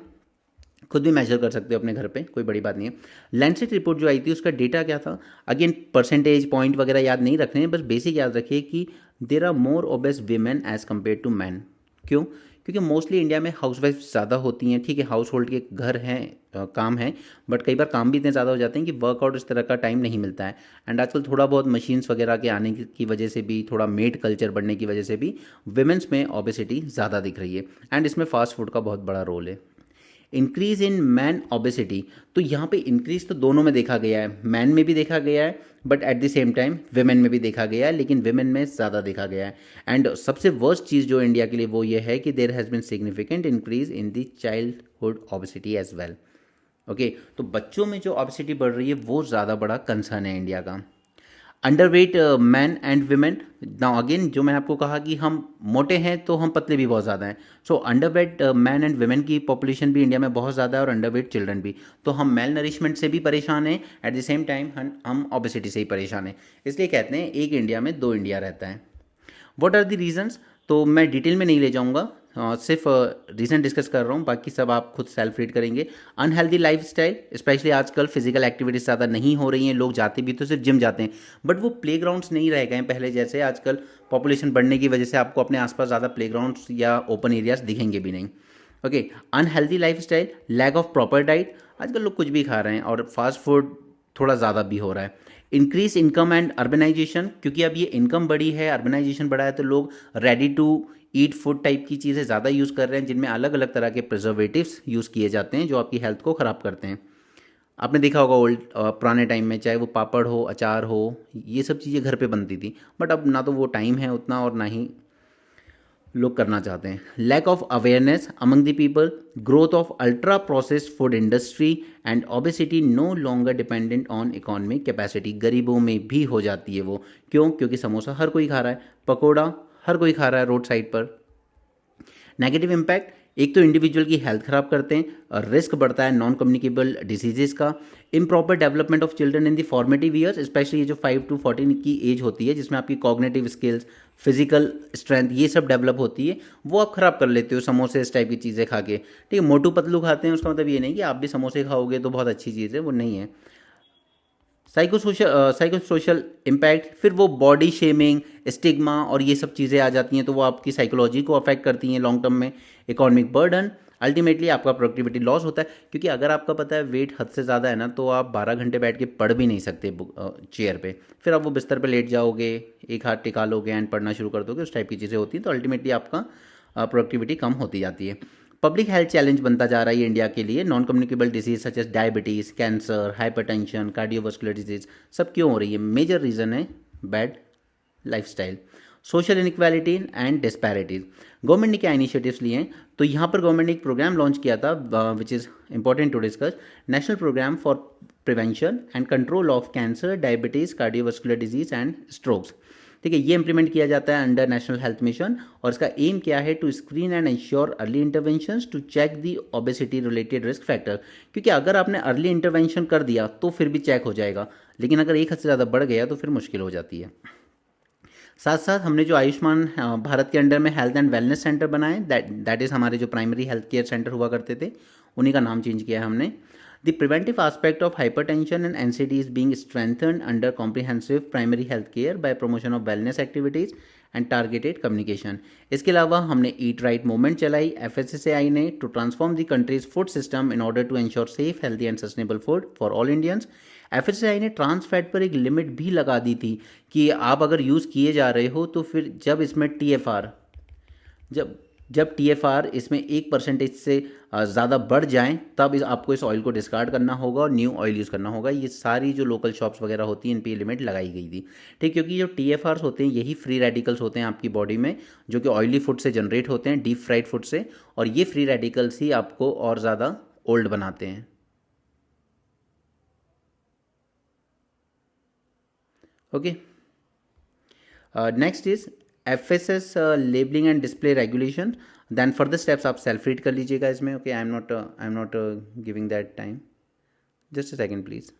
खुद भी मेजर कर सकते हो अपने घर पे, कोई बड़ी बात नहीं है। लैंडसेट रिपोर्ट जो आई थी उसका डेटा क्या था, अगेन परसेंटेज पॉइंट वगैरह याद नहीं रखने हैं, बस बेसिक याद रखिए कि there are more obese women as compare to man. क्यों? क्योंकि मोस्टली इंडिया में हाउसवाइफ ज़्यादा होती हैं। ठीक है, हाउस होल्ड के घर हैं, काम है, बट कई बार काम भी इतने ज़्यादा हो जाते हैं कि वर्कआउट इस तरह का टाइम नहीं मिलता है। एंड आजकल थोड़ा बहुत मशीन्स वगैरह के आने की वजह से भी, थोड़ा मेड कल्चर बढ़ने की वजह से भी विमेंस में ओबेसिटी ज़्यादा दिख रही है। एंड इसमें फास्ट फूड का बहुत बड़ा रोल है। इंक्रीज इन मैन ओबेसिटी, तो यहाँ पे इंक्रीज तो दोनों में देखा गया है, मैन में भी देखा गया है but at the same time women में भी देखा गया है, लेकिन विमेन में ज़्यादा देखा गया है। एंड सबसे वर्स्ट चीज़ जो इंडिया के लिए वो ये है कि there has been significant increase in the childhood obesity as well. Okay, तो बच्चों में जो ओबेसिटी बढ़ रही है वो ज़्यादा बड़ा कंसर्न है इंडिया का। Underweight man and women, now again जो मैंने आपको कहा कि हम मोटे हैं तो हम पतले भी बहुत ज़्यादा हैं। सो अंडरवेट मैन एंड विमेन की पॉपुलेशन भी इंडिया में बहुत ज़्यादा है और अंडरवेट चिल्ड्रन भी। तो हम मेल नरिशमेंट से भी परेशान हैं, एट द सेम टाइम हम ओबेसिटी से ही परेशान हैं। इसलिए कहते हैं एक इंडिया में दो इंडिया रहता है। व्हाट आर द रीजंस, तो मैं डिटेल में नहीं ले जाऊंगा, सिर्फ रीज़न डिस्कस कर रहा हूँ, बाकी सब आप खुद सेल्फ रीड करेंगे। अनहेल्दी लाइफस्टाइल, स्पेशली आजकल फिजिकल एक्टिविटीज़ ज़्यादा नहीं हो रही हैं, लोग जाते भी तो सिर्फ जिम जाते हैं बट वो प्लेग्राउंड्स नहीं रह गए हैं पहले जैसे। आजकल पॉपुलेशन बढ़ने की वजह से आपको अपने आसपास ज़्यादा प्लेग्राउंड्स या ओपन एरियाज दिखेंगे भी नहीं। Okay, unhealthy lifestyle, lack of proper diet, आजकल लोग कुछ भी खा रहे हैं और फास्ट फूड थोड़ा ज़्यादा भी हो रहा है। इंक्रीज इनकम एंड अर्बनाइजेशन, क्योंकि अब ये इनकम बढ़ी है, अर्बनाइजेशन बढ़ा है, तो लोग ready to eat food type की चीज़ें ज़्यादा यूज़ कर रहे हैं जिनमें अलग अलग तरह के प्रिजर्वेटिव्स यूज़ किए जाते हैं जो आपकी हेल्थ को ख़राब करते हैं। आपने देखा होगा ओल्ड पुराने टाइम में चाहे वो पापड़ हो, अचार हो, ये सब चीज़ें घर पे बनती थी, बट अब ना तो वो टाइम है उतना और ना ही लोग करना चाहते हैं। Lack of awareness among the people, growth of ultra processed food industry and obesity no longer dependent on economic capacity, गरीबों में भी हो जाती है वो। क्यों? क्योंकि समोसा हर कोई खा रहा है, पकोड़ा हर कोई खा रहा है रोड साइड पर। नेगेटिव इम्पैक्ट, एक तो इंडिविजुअल की हेल्थ खराब करते हैं, और रिस्क बढ़ता है नॉन कम्युनिकेबल डिसीजेस का। Improper development of children in the formative years, specially ये जो 5 to 14 की एज होती है जिसमें आपकी कॉग्निटिव स्किल्स, फिजिकल स्ट्रेंथ ये सब डेवलप होती है, वो आप खराब कर लेते हो समोसे इस टाइप की चीज़ें खा के। ठीक है, मोटू पतलू खाते हैं उसका मतलब ये नहीं कि आप भी समोसे खाओगे तो बहुत अच्छी चीज़ है, वो नहीं है। साइकोसोशल इम्पैक्ट, फिर वो बॉडी शेमिंग, स्टिग्मा और ये सब चीज़ें आ जाती हैं तो वो आपकी साइकोलॉजी को अफेक्ट करती हैं लॉन्ग टर्म में। इकोनॉमिक बर्डन, अल्टीमेटली आपका प्रोडक्टिविटी लॉस होता है, क्योंकि अगर आपका पता है वेट हद से ज़्यादा है ना तो आप 12 घंटे बैठ के पढ़ भी नहीं सकते चेयर पे, फिर आप वो बिस्तर पे लेट जाओगे, एक हाथ टिका लोगे एंड पढ़ना शुरू कर दोगे, उस टाइप की चीज़ें होती हैं, तो अल्टीमेटली आपका प्रोडक्टिविटी कम होती जाती है। पब्लिक हेल्थ चैलेंज बनता जा रहा है इंडिया के लिए। Non communicable disease such as diabetes, cancer, hypertension, cardiovascular disease सब क्यों हो रही है? मेजर रीज़न है bad lifestyle. Social inequality and disparities, government ने क्या इनिशिएटिव्स लिए हैं? तो यहाँ पर गवर्नमेंट ने एक प्रोग्राम लॉन्च किया था which is important to discuss, national programme for prevention and control of cancer, diabetes, cardiovascular disease and strokes. ठीक है, ये इंप्लीमेंट किया जाता है अंडर नेशनल हेल्थ मिशन, और इसका एम क्या है? To screen and ensure early interventions to check the obesity related risk factor. क्योंकि अगर आपने अर्ली इंटरवेंशन कर दिया तो फिर भी चेक हो जाएगा, लेकिन अगर एक हद से ज़्यादा बढ़ गया तो फिर मुश्किल हो जाती है। साथ साथ हमने जो आयुष्मान भारत के अंडर में हेल्थ एंड वेलनेस सेंटर बनाए, दैट इज़ हमारे जो प्राइमरी हेल्थ केयर सेंटर हुआ करते थे, उन्हीं का नाम चेंज किया है हमने। The preventive aspect of hypertension and NCD is being strengthened under comprehensive primary health care by promotion of wellness activities and targeted communication. इसके अलावा हमने ईट राइट मूवमेंट चलाई एफएसएसएआई ने to transform the country's food system in order to ensure safe healthy and sustainable food for all Indians. FSSI ने trans fat पर एक limit भी लगा दी थी कि आप अगर यूज़ किए जा रहे हो तो फिर जब इसमें टीएफआर जब जब टीएफआर इसमें 1% से ज़्यादा बढ़ जाएं तब आपको इस ऑयल को डिस्कार्ड करना होगा और न्यू ऑयल यूज़ करना होगा। ये सारी जो लोकल शॉप्स वगैरह होती हैं इन पे ये लिमिट लगाई गई थी, ठीक, क्योंकि जो टीएफआर्स होते हैं यही फ्री रेडिकल्स होते हैं आपकी बॉडी में, जो कि ऑयली फूड से जनरेट होते हैं, डीप फ्राइड फूड से, और ये फ्री रेडिकल्स ही आपको और ज़्यादा ओल्ड बनाते हैं। Okay, next is FSS labelling and display regulation. Then further steps आप सेल्फ रीड कर लीजिएगा इसमें। Okay, I am not giving that time, just a second please.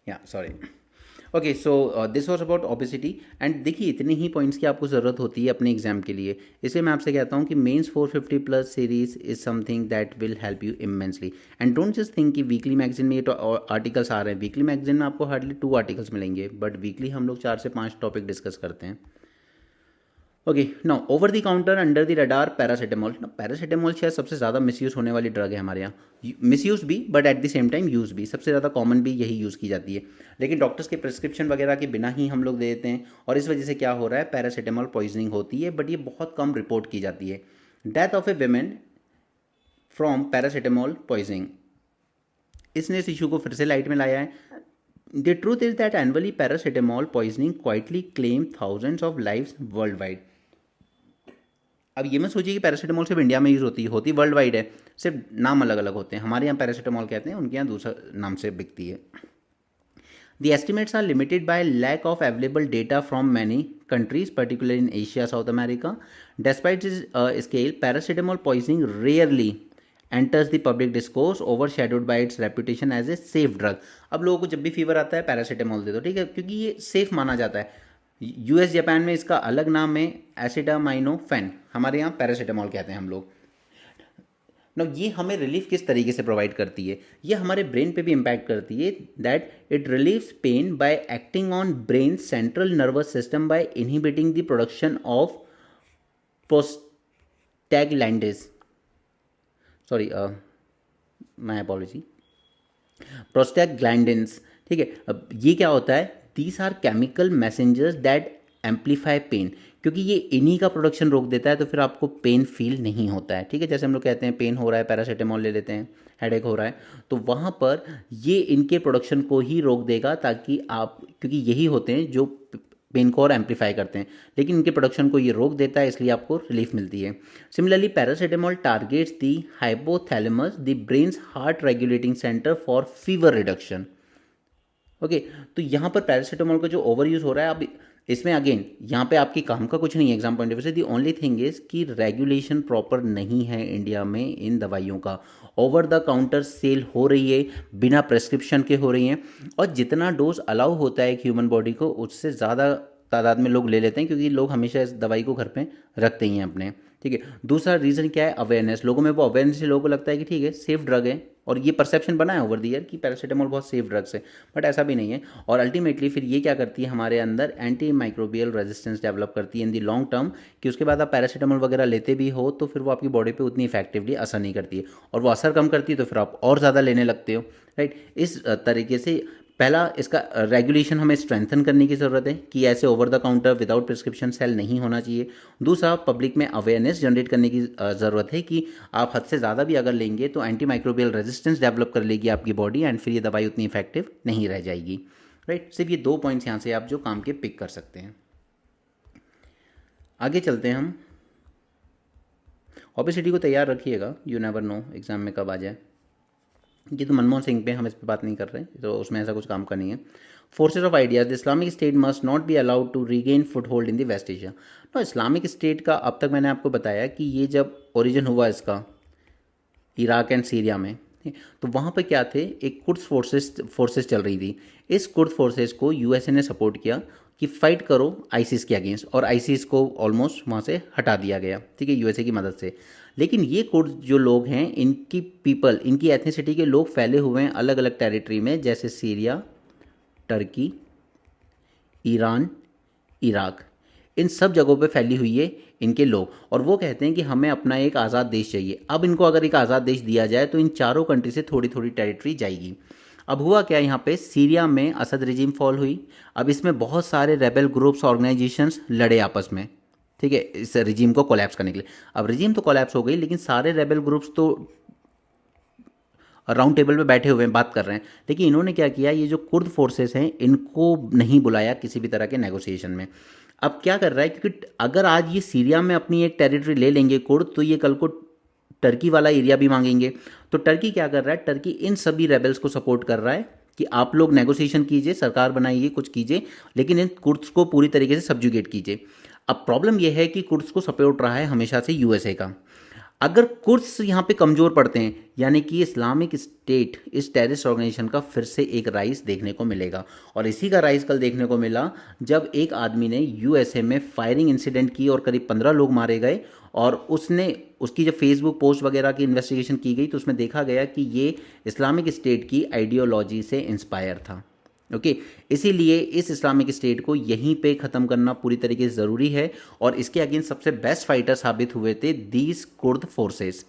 या sorry. Okay, so this was about obesity. And देखिए इतने ही points की आपको ज़रूरत होती है अपने एग्जाम के लिए, इसलिए मैं आपसे कहता हूँ कि mains 450 plus series is something that will help you immensely. And don't just think कि वीकली मैगजीन में ये तो आर्टिकल्स आ रहे हैं। वीकली मैगजीन में आपको हार्डली 2 आर्टिकल्स मिलेंगे, बट वीकली हम लोग 4 से 5 टॉपिक डिस्कस करते हैं। Okay, now over the counter under the radar paracetamol. ना पैरासीटामोल शायद सबसे ज़्यादा मिसयूज़ होने वाली ड्रग है हमारे यहाँ। मिसयूज़ भी but at the same time use भी, सबसे ज़्यादा कॉमन भी यही यूज़ की जाती है, लेकिन डॉक्टर्स के प्रिस्क्रिप्शन वगैरह के बिना ही हम लोग दे देते हैं, और इस वजह से क्या हो रहा है, पैरासीटामोल पॉइजनिंग होती है, बट ये बहुत कम रिपोर्ट की जाती है। Death of A women from paracetamol poisoning, इसने इस इशू को फिर से लाइट में लाया है। The truth is that annually paracetamol poisoning quietly claim thousands of lives world wide. अब ये मत सोचिए कि पैरासीटामोल सिर्फ इंडिया में यूज़ होती वर्ल्ड वाइड है, सिर्फ नाम अलग अलग होते हैं। हमारे यहाँ पैरासीटामोल कहते हैं, उनके यहाँ दूसरा नाम से बिकती है। The estimates are limited by lack of available data from many countries particular in Asia South America. Despite this scale paracetamol poisoning rarely enters the public discourse overshadowed by its reputation as a safe drug. अब लोगों को जब भी fever आता है paracetamol दे दो, ठीक है, क्योंकि ये सेफ माना जाता है। यूएस जापान में इसका अलग नाम है एसिटामाइनोफेन, हमारे यहाँ पैरासीटामोल कहते हैं हम लोग। ना ये हमें रिलीफ किस तरीके से प्रोवाइड करती है, ये हमारे ब्रेन पे भी इम्पैक्ट करती है। That it relieves pain by acting on brain central nervous system by inhibiting the production of prostaglandins, sorry my apology, prostaglandins, ठीक है। अब ये क्या होता है, these are chemical messengers that amplify pain, क्योंकि ये इन्हीं का प्रोडक्शन रोक देता है तो फिर आपको पेन फील नहीं होता है, ठीक है। जैसे हम लोग कहते हैं पेन हो रहा है, पैरासीटामोल ले लेते हैं, हेडेक हो रहा है, तो वहाँ पर ये इनके प्रोडक्शन को ही रोक देगा, ताकि आप, क्योंकि यही होते हैं जो पेन को और एम्पलीफाई करते हैं, लेकिन इनके प्रोडक्शन को ये रोक देता है, इसलिए आपको रिलीफ मिलती है। Similarly paracetamol targets the hypothalamus, the brains heart regulating centre for fever reduction. Okay, तो यहाँ पर पैरासीटामोल का जो ओवर यूज़ हो रहा है, अब इसमें अगेन यहाँ पे आपकी काम का कुछ नहीं है एग्जाम पॉइंट ऑफ व्यू से। दी ओनली थिंग इज कि रेगुलेशन प्रॉपर नहीं है इंडिया में इन दवाइयों का। ओवर द काउंटर सेल हो रही है, बिना प्रेस्क्रिप्शन के हो रही हैं, और जितना डोज अलाउ होता है एक ह्यूमन बॉडी को, उससे ज़्यादा तादाद में लोग ले लेते हैं, क्योंकि लोग हमेशा इस दवाई को घर पे रखते ही हैं अपने, ठीक है। दूसरा रीज़न क्या है, अवेयरनेस। लोगों में वो अवेयरनेस है, लोगों को लगता है कि ठीक है सेफ ड्रग है, और ये परसेप्शन बना है ओवर द ईयर कि पैरासीटामोल बहुत सेफ ड्रग्स है, बट ऐसा भी नहीं है। और अल्टीमेटली फिर ये क्या करती है, हमारे अंदर एंटी माइक्रोबियल रेजिस्टेंस डेवलप करती है इन दी लॉन्ग टर्म, कि उसके बाद आप पैरासीटामोल वगैरह लेते भी हो तो फिर वो आपकी बॉडी पे उतनी इफेक्टिवली असर नहीं करती है, और वो असर कम करती है तो फिर आप और ज़्यादा लेने लगते हो, राइट। इस तरीके से पहला इसका रेगुलेशन हमें स्ट्रेंथन करने की ज़रूरत है कि ऐसे over the counter without prescription sale नहीं होना चाहिए। दूसरा, पब्लिक में अवेयरनेस जनरेट करने की ज़रूरत है कि आप हद से ज़्यादा भी अगर लेंगे तो एंटी माइक्रोबियल रेजिस्टेंस डेवलप कर लेगी आपकी बॉडी, एंड फिर ये दवाई उतनी इफेक्टिव नहीं रह जाएगी, राइट। सिर्फ ये 2 पॉइंट्स यहाँ से आप जो काम के पिक कर सकते हैं। आगे चलते हैं हम। ओबेसिटी को तैयार रखिएगा, यू नेवर नो एग्जाम में कब आ जाए। ये तो मनमोहन सिंह पे हम इस पर बात नहीं कर रहे, तो उसमें ऐसा कुछ काम का नहीं है। Forces of ideas, the Islamic State must not be allowed to regain foothold in the West Asia. तो इस्लामिक स्टेट का अब तक मैंने आपको बताया कि ये जब ओरिजिन हुआ इसका इराक एंड सीरिया में। तो वहाँ पर क्या थे, एक कुर्द फोर्सेस चल रही थी। इस कुर्द फोर्सेस को यूएसए ने सपोर्ट किया कि फाइट करो आईसिस के अगेंस्ट, और आईसिस को ऑलमोस्ट वहाँ से हटा दिया गया, ठीक है, यूएसए की मदद से। लेकिन ये कुर्द जो लोग हैं, इनकी पीपल, इनकी एथनिसिटी के लोग फैले हुए हैं अलग अलग टेरिटरी में, जैसे सीरिया, टर्की, ईरान, इराक, इन सब जगहों पे फैली हुई है इनके लोग। और वो कहते हैं कि हमें अपना एक आज़ाद देश चाहिए। अब इनको अगर एक आज़ाद देश दिया जाए तो इन चारों कंट्री से थोड़ी थोड़ी टेरिटरी जाएगी। अब हुआ क्या, यहाँ पे सीरिया में असद रिजीम फॉल हुई। अब इसमें बहुत सारे रेबल ग्रुप्स, ऑर्गेनाइजेशंस लड़े आपस में, ठीक है, इस रिजीम को कोलैप्स करने के लिए। अब रिजीम तो कोलैप्स हो गई, लेकिन सारे रेबल ग्रुप्स तो राउंड टेबल पे बैठे हुए हैं, बात कर रहे हैं। लेकिन इन्होंने क्या किया, ये जो कुर्द फोर्सेस हैं इनको नहीं बुलाया किसी भी तरह के नेगोशिएशन में। अब क्या कर रहा है, क्योंकि अगर आज ये सीरिया में अपनी एक टेरिटरी ले लेंगे कुर्द, तो ये कल को टर्की वाला एरिया भी मांगेंगे। तो टर्की क्या कर रहा है, टर्की इन सभी रेबल्स को सपोर्ट कर रहा है कि आप लोग नेगोशिएशन कीजिए, सरकार बनाइए, कुछ कीजिए, लेकिन इन कुर्द्स को पूरी तरीके से सब्जुगेट कीजिए। अब प्रॉब्लम यह है कि कुर्द्स को सपोर्ट रहा है हमेशा से यूएसए का। अगर कुर्द्स यहाँ पे कमज़ोर पड़ते हैं, यानी कि इस्लामिक स्टेट, इस टेररिस्ट ऑर्गेनाइजेशन का फिर से एक राइज देखने को मिलेगा। और इसी का राइज कल देखने को मिला जब एक आदमी ने यूएसए में फायरिंग इंसिडेंट की और करीब 15 लोग मारे गए। और उसने, उसकी जब फेसबुक पोस्ट वगैरह की इन्वेस्टिगेशन की गई तो उसमें देखा गया कि ये इस्लामिक स्टेट की आइडियोलॉजी से इंस्पायर था। ओके, इसीलिए इस इस्लामिक स्टेट को यहीं पे ख़त्म करना पूरी तरीके से ज़रूरी है। और इसके अगेंस्ट सबसे बेस्ट फाइटर साबित हुए थे these Kurd forces.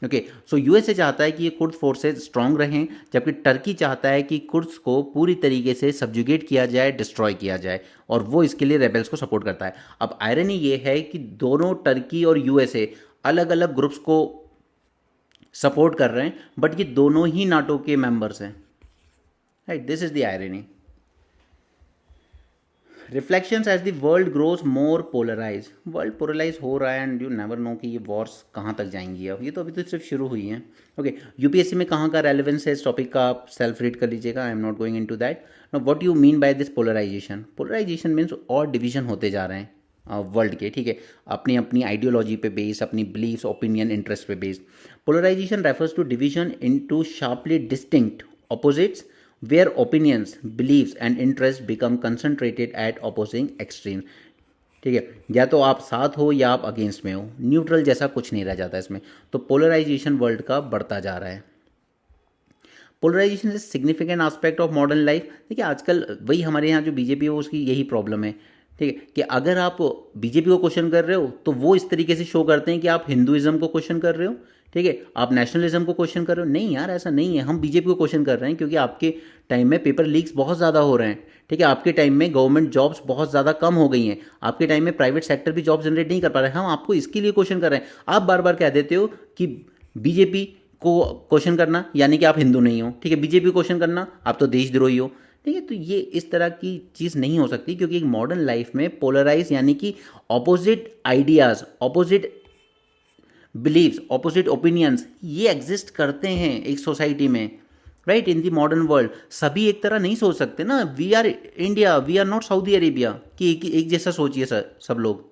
Okay, so USA चाहता है कि ये कुर्द फोर्सेस स्ट्रांग रहें, जबकि टर्की चाहता है कि कुर्द्स को पूरी तरीके से सब्जुगेट किया जाए, डिस्ट्रॉय किया जाए, और वो इसके लिए रेबल्स को सपोर्ट करता है। अब आयरनी ये है कि दोनों, टर्की और यूएसए, अलग अलग ग्रुप्स को सपोर्ट कर रहे हैं, बट ये दोनों ही नाटो के मेंबर्स हैं। Right, this is the irony. Reflections as the world grows more polarise, world polarise हो रहा है, एंड यू नेवर नो कि ये वॉर्स कहाँ तक जाएंगी। अब ये तो अभी तो सिर्फ शुरू हुई हैं। ओके, यूपीएससी में कहाँ का रेलेवेंस है इस टॉपिक का आप सेल्फ रीड कर लीजिएगा, I am not going into that. No, what you mean by this polarisation, polarisation means और डिवीजन होते जा रहे हैं वर्ल्ड के, ठीक है, अपनी अपनी आइडियोलॉजी पे बेस्ड, अपनी बिलीफ्स, ओपिनियन, इंटरेस्ट पे based. Polarisation refers to division into sharply distinct opposites where opinions, beliefs and interests become concentrated at opposing extremes। ठीक है, या तो आप साथ हो या आप अगेंस्ट में हो, न्यूट्रल जैसा कुछ नहीं रह जाता इसमें। तो पोलराइजेशन वर्ल्ड का बढ़ता जा रहा है। Polarisation is significant aspect of modern life. देखिए, आजकल वही हमारे यहाँ जो बीजेपी है उसकी यही प्रॉब्लम है, ठीक है, कि अगर आप बीजेपी को क्वेश्चन कर रहे हो तो वो इस तरीके से शो करते हैं कि आप हिंदुइज्म को क्वेश्चन कर रहे हो, ठीक है, आप नेशनलिज्म को क्वेश्चन कर रहे हो। नहीं यार, ऐसा नहीं है, हम बीजेपी को क्वेश्चन कर रहे हैं क्योंकि आपके टाइम में पेपर लीक्स बहुत ज़्यादा हो रहे हैं, ठीक है, आपके टाइम में गवर्नमेंट जॉब्स बहुत ज़्यादा कम हो गई हैं, आपके टाइम में प्राइवेट सेक्टर भी जॉब जनरेट नहीं कर पा रहे हैं। हम आपको इसके लिए क्वेश्चन कर रहे हैं। आप बार बार कह देते हो कि बीजेपी को क्वेश्चन करना यानी कि आप हिंदू नहीं हो, ठीक है, बीजेपी क्वेश्चन करना आप तो देशद्रोही हो, ठीक है। तो ये इस तरह की चीज़ नहीं हो सकती, क्योंकि एक मॉडर्न लाइफ में पोलराइज यानी कि opposite ideas, opposite believes, opposite opinions, ये एग्जिस्ट करते हैं एक सोसाइटी में, right, in the modern world. सभी एक तरह नहीं सोच सकते ना। We are India, we are not Saudi Arabia कि एक जैसा सोचिए सब लोग,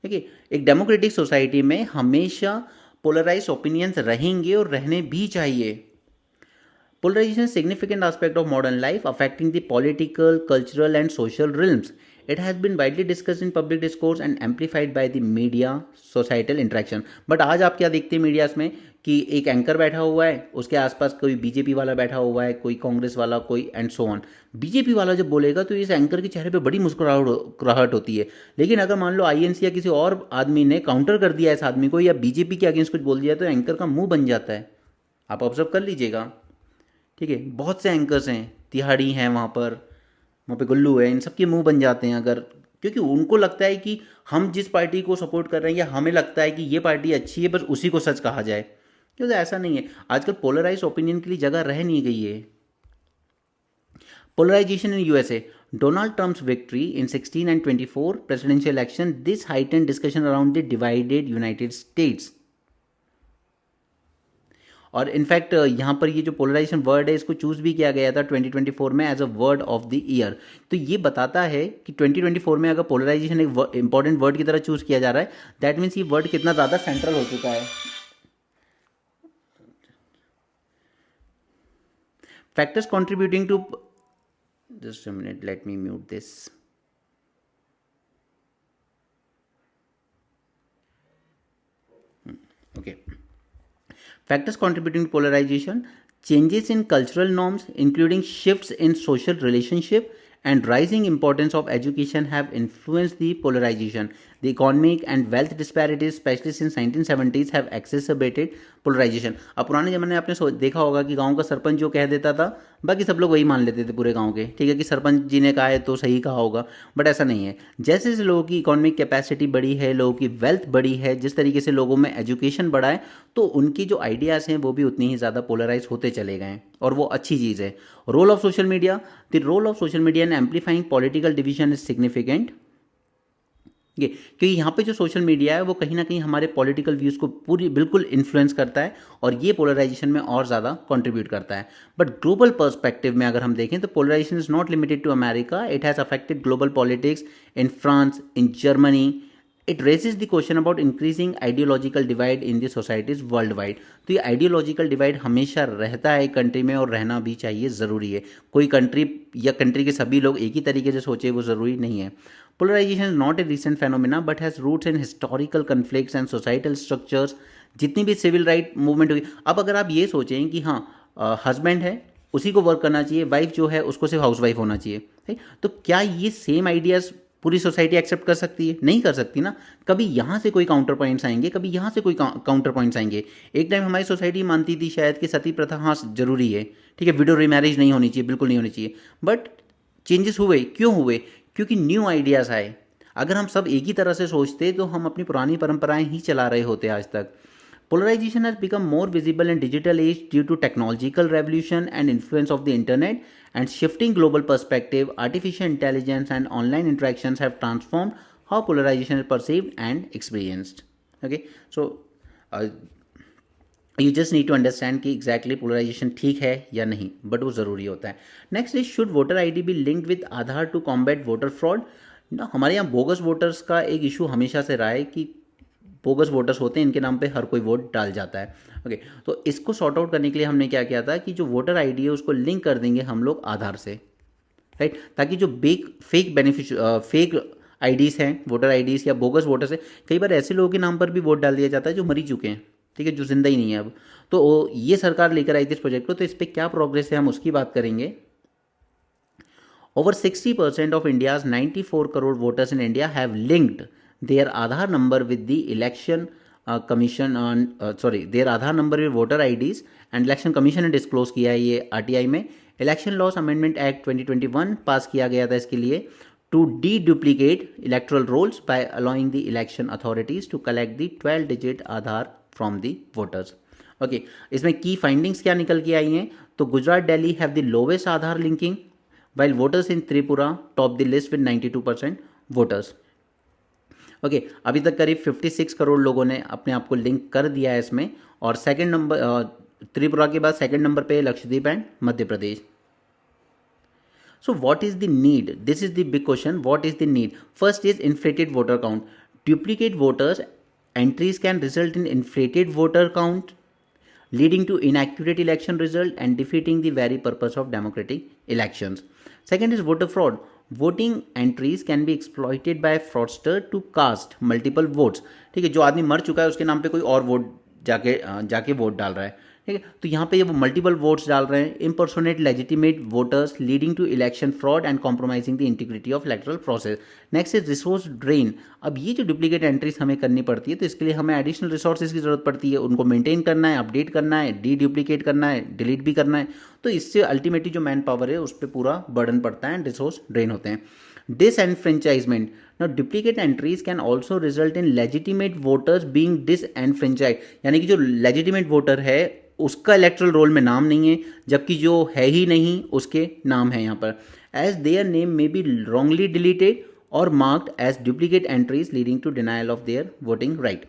ठीक है। एक डेमोक्रेटिक सोसाइटी में हमेशा पोलराइज ओपिनियंस रहेंगे और रहने भी चाहिए। Polarization is a significant aspect of modern life, affecting the political, cultural, and social realms. It has been widely discussed in public discourse and amplified by the media, societal interaction. But आज आप क्या देखते हैं medias में कि एक anchor बैठा हुआ है, उसके आसपास कोई बीजेपी वाला बैठा हुआ है, कोई कांग्रेस वाला, कोई एंड सो ऑन। बीजेपी वाला जब बोलेगा तो इस एंकर के चेहरे पे बड़ी मुस्कुराहट होती है। लेकिन अगर मान लो आईएनसी या किसी और आदमी ने काउंटर कर दिया इस आदमी को, या बीजेपी के अगेंस्ट कुछ बोल दिया, तो एंकर का मुंह बन जाता है। आप ऑब्जर्व कर लीजिएगा, ठीक है। बहुत से एंकर्स हैं, तिहाड़ी हैं वहाँ पे गुल्लू है, इन सब के मुंह बन जाते हैं अगर, क्योंकि उनको लगता है कि हम जिस पार्टी को सपोर्ट कर रहे हैं या हमें लगता है कि ये पार्टी अच्छी है, बस उसी को सच कहा जाए, क्योंकि ऐसा नहीं है। आजकल पोलराइज ओपिनियन के लिए जगह रह नहीं गई है। Polarisation in USA, Donald Trump's victory in 16 and 24 presidential election, this heightened discussion around the divided United States. और इनफैक्ट यहाँ पर ये जो पोलराइजेशन वर्ड है इसको चूज़ भी किया गया था 2024 में as a word of the year. तो ये बताता है कि 2024 में अगर पोलराइजेशन एक इंपॉर्टेंट वर्ड की तरह चूज़ किया जा रहा है, दैट मीन्स ये वर्ड कितना ज़्यादा सेंट्रल हो चुका है। Factors contributing to, just a minute, let me mute this. Okay. Factors contributing to polarization: changes in cultural norms, including shifts in social relationship and rising importance of education, have influenced the polarization. The economic and wealth disparities, especially since 1970s, have exacerbated polarization. अब पुराने ज़माने में आपने देखा होगा कि गांव का सरपंच जो कह देता था, बाकी सब लोग वही मान लेते थे पूरे गांव के, ठीक है, कि सरपंच जी ने कहा है तो सही कहा होगा। बट ऐसा नहीं है। जैसे जैसे लोगों की इकोनॉमिक कैपेसिटी बढ़ी है, लोगों की वेल्थ बढ़ी है, जिस तरीके से लोगों में एजुकेशन बढ़ा है, तो उनकी जो आइडियाज़ हैं वो भी उतनी ही ज़्यादा पोलराइज होते चले गए हैं, और वो अच्छी चीज़ है। Role of social media: the role of social media in amplifying political division is significant. ये क्योंकि यहाँ पे जो सोशल मीडिया है वो कहीं ना कहीं हमारे पॉलिटिकल व्यूज़ को पूरी बिल्कुल इन्फ्लुएंस करता है, और ये पोलराइजेशन में और ज़्यादा कंट्रीब्यूट करता है। बट ग्लोबल पर्सपेक्टिव में अगर हम देखें तो polarisation is not limited to America, it has affected global politics in France, in Germany. It raises the question about increasing ideological divide in the societies worldwide. तो ये ideological divide हमेशा रहता है एक कंट्री में, और रहना भी चाहिए, ज़रूरी है। कोई कंट्री या कंट्री के सभी लोग एक ही तरीके से सोचे वो ज़रूरी नहीं है। Polarization is not a recent phenomena but has roots in historical conflicts and societal structures। जितनी भी सिविल राइट मूवमेंट हुई, अब अगर आप ये सोचें कि हाँ हस्बैंड है उसी को वर्क करना चाहिए, वाइफ जो है उसको सिर्फ हाउस वाइफ होना चाहिए, ठीक, तो क्या ये सेम आइडियाज़ पूरी सोसाइटी एक्सेप्ट कर सकती है? नहीं कर सकती ना। कभी यहाँ से कोई काउंटर पॉइंट्स आएंगे, कभी यहाँ से कोई काउंटर पॉइंट्स आएंगे। एक टाइम हमारी सोसाइटी मानती थी शायद कि सती प्रथा हाँ जरूरी है, ठीक है, विडो रीमैरिज नहीं होनी चाहिए, बिल्कुल नहीं होनी चाहिए। बट चेंजेस हुए, क्यों हुए? क्योंकि न्यू आइडियाज़ आए। अगर हम सब एक ही तरह से सोचते तो हम अपनी पुरानी परंपराएं ही चला रहे होते आज तक। Polarization has become more visible in digital age due to technological revolution and influence of the internet, and shifting global perspective, artificial intelligence and online interactions have transformed how polarization is perceived and experienced. Okay, so uh, you just need to understand कि exactly polarization ठीक है या नहीं, but वो ज़रूरी होता है। Next is, should voter ID be linked with Aadhaar to combat voter fraud ना। हमारे यहाँ बोगस वोटर्स का एक इशू हमेशा से रहा है कि बोगस वोटर्स होते हैं, इनके नाम पे हर कोई वोट डाल जाता है। ओके, तो इसको सॉर्ट आउट करने के लिए हमने क्या किया था कि जो वोटर आईडी है उसको लिंक कर देंगे हम लोग आधार से, राइट, ताकि जो फेक आईडीज़ हैं, वोटर आईडीज़ या बोगस वोटर्स हैं, कई बार ऐसे लोगों के नाम पर भी वोट डाल दिया जाता है जो मरी चुके हैं, ठीक है, जो जिंदा ही नहीं है अब। तो ये सरकार लेकर आई थी इस प्रोजेक्ट को, तो इस पर क्या प्रोग्रेस है हम उसकी बात करेंगे। Over 60% of India's 94 crore voters in India have linked their Aadhaar number with the election commission on their Aadhaar number with voter IDs, and election commission ने डिस्क्लोज किया है ये RTI में। Election laws amendment act 2021 pass किया गया था इसके लिए, to deduplicate electoral rolls by allowing the election authorities to collect the 12 digit Aadhaar from the voters. Okay, इसमें की फाइंडिंग्स क्या निकल के आई हैं? तो Gujarat, Delhi have the lowest Aadhaar linking, while voters in Tripura top the list with 92% voters। Okay, अभी तक करीब 56 करोड़ लोगों ने अपने आप को लिंक कर दिया है इसमें, और सेकंड नंबर त्रिपुरा के बाद सेकंड नंबर पे Lakshadweep and Madhya Pradesh. So what is the need? This is the big question, what is the need? First is inflated voter count. Duplicate voters entries can result in inflated voter count, leading to inaccurate election result and defeating the very purpose of democratic elections. Second is voter fraud. Voting entries can be exploited by fraudster to cast multiple votes। ठीक है, जो आदमी मर चुका है उसके नाम पे कोई और वोट जाके वोट डाल रहा है, ठीक है, तो यहाँ पे ये वो मल्टीपल वोट्स डाल रहे हैं। Impersonate legitimate voters leading to election fraud and compromising the integrity of electoral process. Next is resource drain. अब ये जो डुप्लीकेट एंट्रीज हमें करनी पड़ती है तो इसके लिए हमें एडिशनल रिसोर्सेज की जरूरत पड़ती है, उनको मेंटेन करना है, अपडेट करना है, डी डुप्लीकेट करना है, डिलीट भी करना है, तो इससे अल्टीमेटली जो मैन पावर है उस पर पूरा बर्डन पड़ता है एंड रिसोर्स ड्रेन होते हैं। डिसएनफ्रेंचाइजमेंट। Now, duplicate entries can also result in legitimate voters being disenfranchised, यानी कि जो legitimate voter है उसका इलेक्ट्रल रोल में नाम नहीं है, जबकि जो है ही नहीं उसके नाम है यहाँ पर, as their name may be wrongly deleted और marked as duplicate entries leading to denial of their voting right.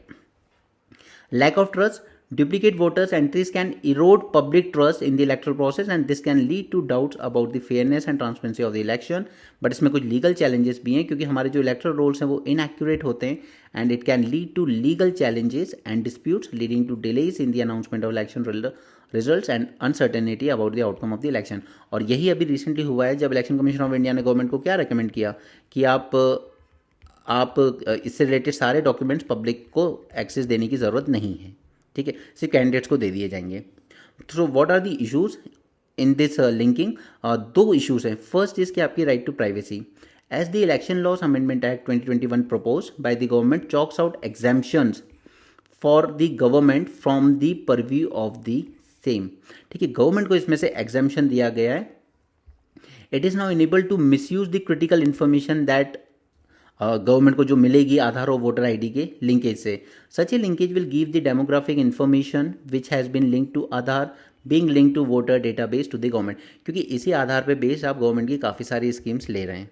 Lack of trust. Duplicate voters entries can erode public trust in the electoral process and this can lead to doubts about the fairness and transparency of the election। But इसमें कुछ legal challenges भी हैं क्योंकि हमारे जो electoral rolls हैं वो inaccurate होते हैं and it can lead to legal challenges and disputes leading to delays in the announcement of election results and uncertainty about the outcome of the election. और यही अभी रिसेंटली हुआ है जब इलेक्शन कमीशन ऑफ इंडिया ने government को क्या recommend किया कि आप इससे रिलेटेड सारे डॉक्यूमेंट्स पब्लिक को एक्सेस देने की ज़रूरत नहीं है, ठीक है, सिर्फ कैंडिडेट्स को दे दिए जाएंगे। So what are the issues in this linking? दो इश्यूज हैं। फर्स्ट इज कि आपकी right to privacy. As the election laws amendment act 2021 propose by the government chalks out exemptions for the government from the purview of the same, ठीक है, government को इसमें से exemption दिया गया है। It is now enable to misuse the critical information that government को जो मिलेगी आधार और वोटर आईडी के लिंकेज से। Such a linkage will give the demographic information which has been link to Aadhaar being link to voter database to the government, क्योंकि इसी आधार पे based आप गवर्नमेंट की काफ़ी सारी स्कीम्स ले रहे हैं,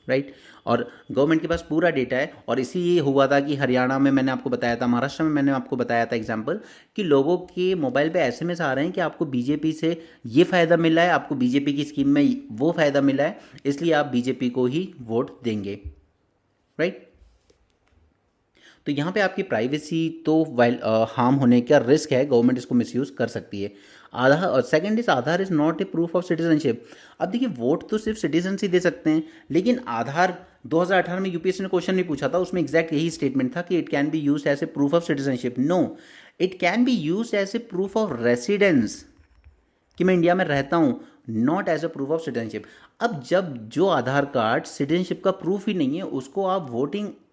राइट। और गवर्नमेंट के पास पूरा डेटा है। और इसी ये हुआ था कि हरियाणा में मैंने आपको बताया था, महाराष्ट्र में मैंने आपको बताया था एग्जाम्पल, कि लोगों के मोबाइल पे एसएमएस आ रहे हैं कि आपको बीजेपी से ये फ़ायदा मिला है, आपको बीजेपी की स्कीम में वो फ़ायदा मिला है, इसलिए आप बीजेपी को ही वोट देंगे, राइट। तो यहाँ पे आपकी प्राइवेसी तो वाइल हार्म होने का रिस्क है, गवर्नमेंट इसको मिसयूज कर सकती है। आधार और second is Aadhaar is not a proof of citizenship. अब देखिए वोट तो सिर्फ सिटीजन ही दे सकते हैं, लेकिन आधार 2018 में यूपीएससी ने क्वेश्चन नहीं पूछा था, उसमें एग्जैक्ट यही स्टेटमेंट था कि it can be use as a proof of citizenship. No, it can be use as a proof of residence, कि मैं इंडिया में रहता हूँ, not as a proof of citizenship. अब जब जो आधार कार्ड सिटीजनशिप का प्रूफ ही नहीं है उसको आप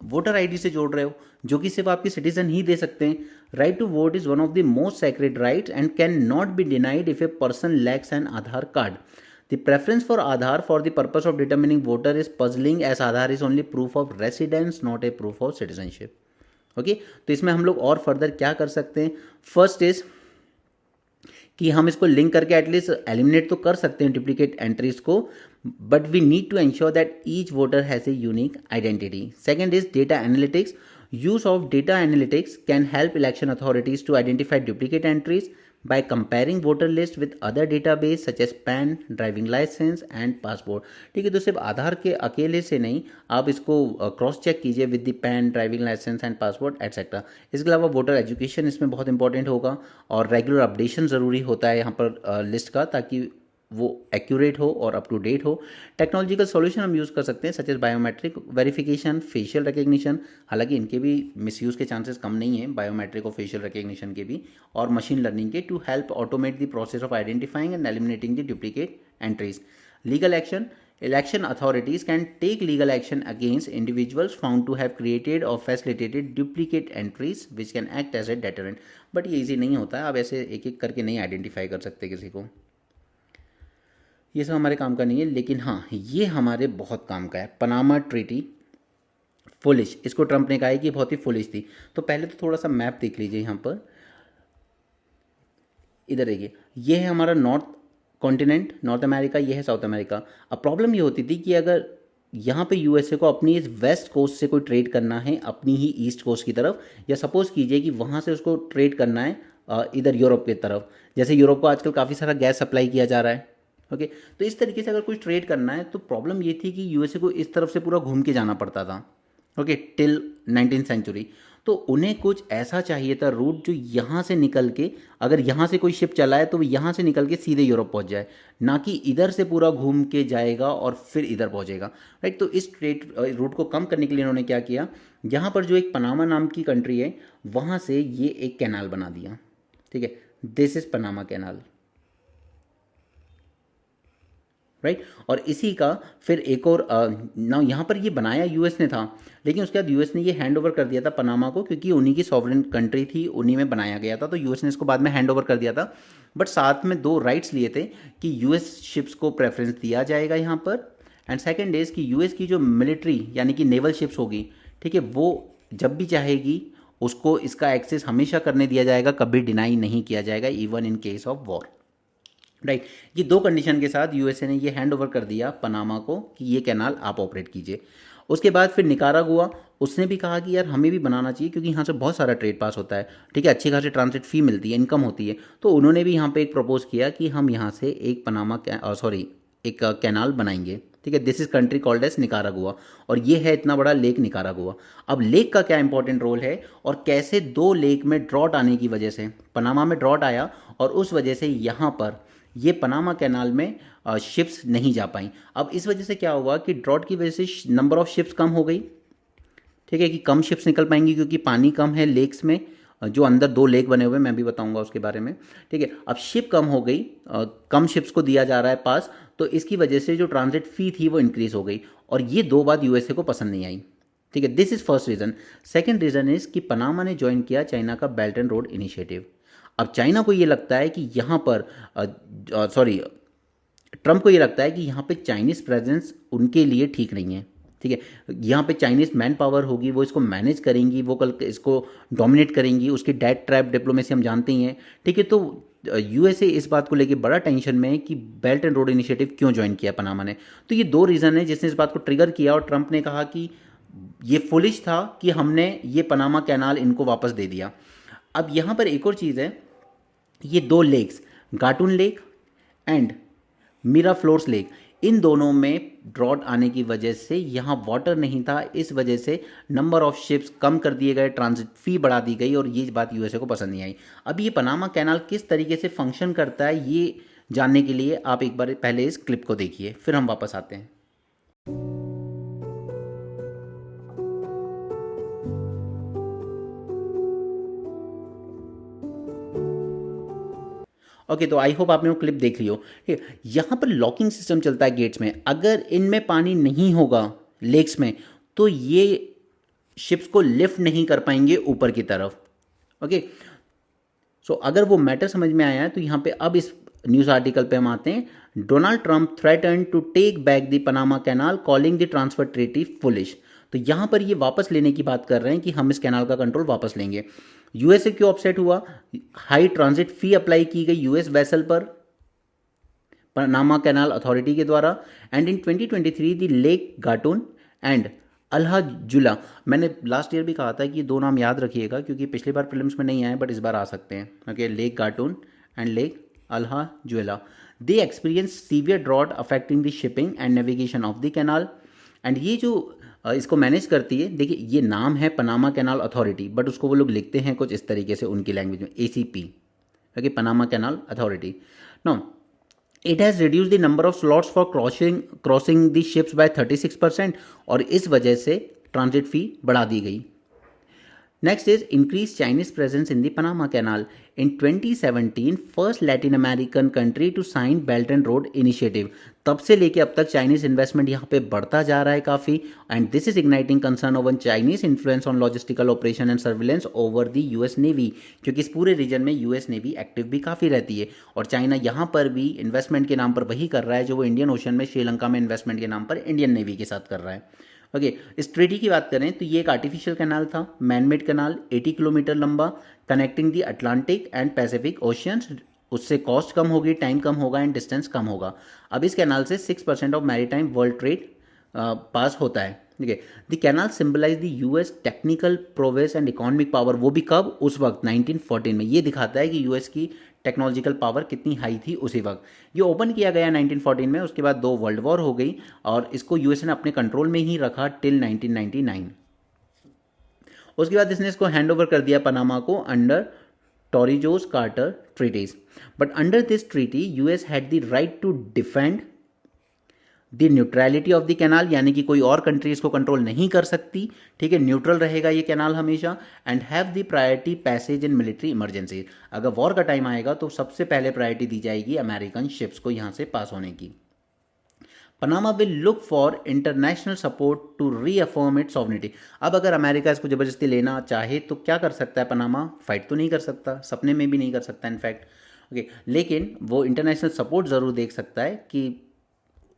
वोटर आईडी से जोड़ रहे हो, जो कि सिर्फ आपके सिटीजन ही दे सकते हैं। Right to vote is one of the most sacred rights and can not be denied if a person lacks an Aadhaar card. The preference for Aadhaar for the purpose of determining voter is puzzling as Aadhaar is only proof of residence not a proof of citizenship. Okay, तो इसमें हम लोग और further क्या कर सकते हैं? First is कि हम इसको लिंक करके एटलीस्ट एलिमिनेट तो कर सकते हैं डुप्लीकेट एंट्रीज को, but we need to ensure that each voter has a unique identity. Second is data analytics. Use of data analytics can help election authorities to identify duplicate entries by comparing voter list with other database such as PAN, driving licence and passport. ठीक है, तो सिर्फ आधार के अकेले से नहीं, आप इसको क्रॉस चेक कीजिए with the PAN, driving licence and passport etcetera. इसके अलावा वोटर एजुकेशन इसमें बहुत इंपॉर्टेंट होगा और रेगुलर अपडेशन ज़रूरी होता है यहाँ पर लिस्ट का, ताकि वो एक्यूरेट हो और अप टू डेट हो। टेक्नोलॉजिकल सॉल्यूशन हम यूज़ कर सकते हैं such as biometric verification, facial recognition, हालांकि इनके भी मिसयूज़ के चांसेस कम नहीं है, बायोमेट्रिक और फेशियल रिकग्निशन के भी, और मशीन लर्निंग के, to help automate the process of identifying and eliminating the duplicate entries. Legal action. Election authorities can take legal action against individuals found to have created or facilitated duplicate entries which can act as a deterrent। But ये easy नहीं होता है, आप ऐसे एक एक करके नहीं आइडेंटिफाई कर सकते किसी को, ये सब हमारे काम का नहीं है। लेकिन हाँ, ये हमारे बहुत काम का है। पनामा ट्रीटी फुलिश, इसको ट्रंप ने कहा है कि बहुत ही फुलिश थी। तो पहले तो थोड़ा सा मैप देख लीजिए यहाँ पर, इधर देखिए, ये है हमारा नॉर्थ कॉन्टिनेंट, नॉर्थ अमेरिका, ये है साउथ अमेरिका। अब प्रॉब्लम ये होती थी कि अगर यहाँ पे यूएसए को अपनी इस वेस्ट कोस्ट से कोई ट्रेड करना है अपनी ही ईस्ट कोस्ट की तरफ, या सपोज कीजिए कि वहाँ से उसको ट्रेड करना है इधर यूरोप की तरफ, जैसे यूरोप को आजकल काफ़ी सारा गैस सप्लाई किया जा रहा है, ओके। तो इस तरीके से अगर कुछ ट्रेड करना है तो प्रॉब्लम ये थी कि यूएसए को इस तरफ से पूरा घूम के जाना पड़ता था, ओके, टिल 19th सेंचुरी। तो उन्हें कुछ ऐसा चाहिए था रूट जो यहाँ से निकल के, अगर यहाँ से कोई शिप चला है तो वो यहाँ से निकल के सीधे यूरोप पहुँच जाए, ना कि इधर से पूरा घूम के जाएगा और फिर इधर पहुँचेगा, राइट। तो इस ट्रेड रूट को कम करने के लिए इन्होंने क्या किया, यहाँ पर जो एक पनामा नाम की कंट्री है वहाँ से ये एक कैनाल बना दिया, ठीक है, this is Panama canal, right. और इसी का फिर एक और ना, यहाँ पर ये बनाया यूएस ने था, लेकिन उसके बाद यूएस ने ये हैंड ओवर कर दिया था पनामा को, क्योंकि उन्हीं की सॉवरेन कंट्री थी, उन्हीं में बनाया गया था, तो यूएस ने इसको बाद में हैंड ओवर कर दिया था। बट साथ में दो राइट्स लिए थे कि यूएस शिप्स को प्रेफरेंस दिया जाएगा यहाँ पर, एंड सेकेंड इज कि यूएस की जो मिलिट्री यानी कि नेवल शिप्स होगी, ठीक है, वो जब भी चाहेगी उसको इसका एक्सेस हमेशा करने दिया जाएगा, कभी डिनाई नहीं किया जाएगा, even in case of war, right. ये दो कंडीशन के साथ यूएसए ने ये हैंड ओवर कर दिया पनामा को कि ये कैनाल आप ऑपरेट कीजिए। उसके बाद फिर निकारागुआ, उसने भी कहा कि यार हमें भी बनाना चाहिए, क्योंकि यहाँ से बहुत सारा ट्रेड पास होता है, ठीक है, अच्छी खासी ट्रांजिट फी मिलती है, इनकम होती है। तो उन्होंने भी यहाँ पे एक प्रपोज किया कि हम यहाँ से एक पनामा एक कैनाल बनाएंगे, ठीक है। This is country called as Nicaragua, और ये है इतना बड़ा लेक निकारागुआ। अब लेक का क्या इंपॉर्टेंट रोल है और कैसे दो लेक में ड्रॉट आने की वजह से, पनामा में ड्रॉट आया और उस वजह से यहाँ पर ये पनामा कैनाल में शिप्स नहीं जा पाई। अब इस वजह से क्या हुआ कि ड्रॉट की वजह से नंबर ऑफ शिप्स कम हो गई, ठीक है, कि कम शिप्स निकल पाएंगी क्योंकि पानी कम है लेक्स में, जो अंदर दो लेक बने हुए हैं, मैं भी बताऊंगा उसके बारे में, ठीक है। अब शिप कम हो गई, कम शिप्स को दिया जा रहा है पास, तो इसकी वजह से जो ट्रांजिट फी थी वो इंक्रीज हो गई, और ये दो बात यूएसए को पसंद नहीं आई, ठीक है। This is first reason. Second reason is कि पनामा ने ज्वाइन किया चाइना का बेल्ट एंड रोड इनिशिएटिव। अब चाइना को ये लगता है कि यहाँ पर सॉरी ट्रंप को ये लगता है कि यहाँ पे चाइनीज़ प्रेजेंस उनके लिए ठीक नहीं है, ठीक है। यहाँ पे चाइनीज़ मैन पावर होगी, वो इसको मैनेज करेंगी, वो कल इसको डोमिनेट करेंगी, उसकी डेट ट्रैप डिप्लोमेसी हम जानते ही हैं, ठीक है। तो यूएसए इस बात को लेके बड़ा टेंशन में है कि बेल्ट एंड रोड इनिशिएटिव क्यों ज्वाइन किया पनामा ने। तो ये दो रीज़न है जिसने इस बात को ट्रिगर किया, और ट्रंप ने कहा कि ये फुलिश था कि हमने ये पनामा कैनाल इनको वापस दे दिया। अब यहाँ पर एक और चीज़ है, ये दो लेक्स, गाटून लेक एंड मिराफ्लोर्स लेक, इन दोनों में ड्रॉट आने की वजह से यहाँ वाटर नहीं था, इस वजह से नंबर ऑफ शिप्स कम कर दिए गए, ट्रांजिट फी बढ़ा दी गई, और ये बात यूएसए को पसंद नहीं आई। अब ये पनामा कैनाल किस तरीके से फंक्शन करता है ये जानने के लिए आप एक बार पहले इस क्लिप को देखिए, फिर हम वापस आते हैं। ओके, तो आई होप आपने वो क्लिप देख लियो, ठीक है। यहाँ पर लॉकिंग सिस्टम चलता है गेट्स में, अगर इनमें पानी नहीं होगा लेक्स में तो ये शिप्स को लिफ्ट नहीं कर पाएंगे ऊपर की तरफ, ओके। सो अगर वो मैटर समझ में आया है तो यहाँ पे अब इस न्यूज़ आर्टिकल पे हम आते हैं। Donald Trump threaten to take back the Panama canal calling the transfer treaty foolish. तो यहाँ पर ये वापस लेने की बात कर रहे हैं कि हम इस कैनाल का कंट्रोल वापस लेंगे। यूएसए क्यों अपसेट हुआ? हाई ट्रांजिट फी अप्लाई की गई यूएस वेसल पर पनामा कैनाल अथॉरिटी के द्वारा, and in 2023 the lake Gatun and Alhajuela, मैंने लास्ट ईयर भी कहा था कि ये दो नाम याद रखिएगा क्योंकि पिछली बार प्रीलिम्स में नहीं आए बट इस बार आ सकते हैं, okay. Lake Gatun and lake Alhajuela, they experience severe drought affecting the shipping and navigation of the canal. And ये जो इसको मैनेज करती है, देखिए ये नाम है पनामा कैनाल अथॉरिटी, बट उसको वो लोग लिखते हैं कुछ इस तरीके से उनकी लैंग्वेज में, ACP, okay, Panama canal authority. No, it has reduce the number of slots for crossing the ships by 36%, और इस वजह से ट्रांजिट फी बढ़ा दी गई। Next is increase Chinese presence in the Panama canal. In 2017 first Latin American country to sign belt and road initiative. तब से लेके अब तक चाइनीज इन्वेस्टमेंट यहाँ पे बढ़ता जा रहा है काफ़ी, and this is igniting concern over Chinese influence on logistical operation and surveillance over the US navy, क्योंकि इस पूरे रीजन में यूएस नेवी एक्टिव भी काफ़ी रहती है, और चाइना यहाँ पर भी इन्वेस्टमेंट के नाम पर वही कर रहा है जो वो इंडियन ओशन में श्रीलंका में इन्वेस्टमेंट के नाम पर इंडियन नेवी के साथ कर रहा है, ओके। इस ट्रीटी की बात करें तो ये एक आर्टिफिशियल कैनाल था, मैनमेड कैनाल, 80 किलोमीटर लंबा, connecting the Atlantic and Pacific oceans. उससे कॉस्ट कम होगी, टाइम कम होगा एंड डिस्टेंस कम होगा। अब इस कैनाल से 6% of maritime world trade pass होता है, ठीक है। The canal symbolize the US technical progress and economic power. वो भी कब? उस वक्त 1914 में। ये दिखाता है कि यूएस की टेक्नोलॉजिकल पावर कितनी हाई थी उसी वक्त। ये ओपन किया गया 1914 में, उसके बाद दो वर्ल्ड वॉर हो गई और इसको यूएस ने अपने कंट्रोल में ही रखा टिल 1999। उसके बाद इसने इसको हैंड ओवर कर दिया पनामा को under Torrijos Carter treaties. But under this treaty US had the right to defend the neutrality of the canal, यानी कि कोई और कंट्री इसको कंट्रोल नहीं कर सकती, ठीक है, न्यूट्रल रहेगा ये कैनाल हमेशा, and have the priority passage in military emergency. अगर वॉर का टाइम आएगा तो सबसे पहले प्रायोरिटी दी जाएगी अमेरिकन शिप्स को यहाँ से पास होने की। Panama will look for international support to reaffirm its sovereignty. अब अगर अमेरिका इसको ज़बरदस्ती लेना चाहे तो क्या कर सकता है पनामा? फाइट तो नहीं कर सकता, सपने में भी नहीं कर सकता इनफैक्ट, ओके। लेकिन वो इंटरनेशनल सपोर्ट ज़रूर देख सकता है कि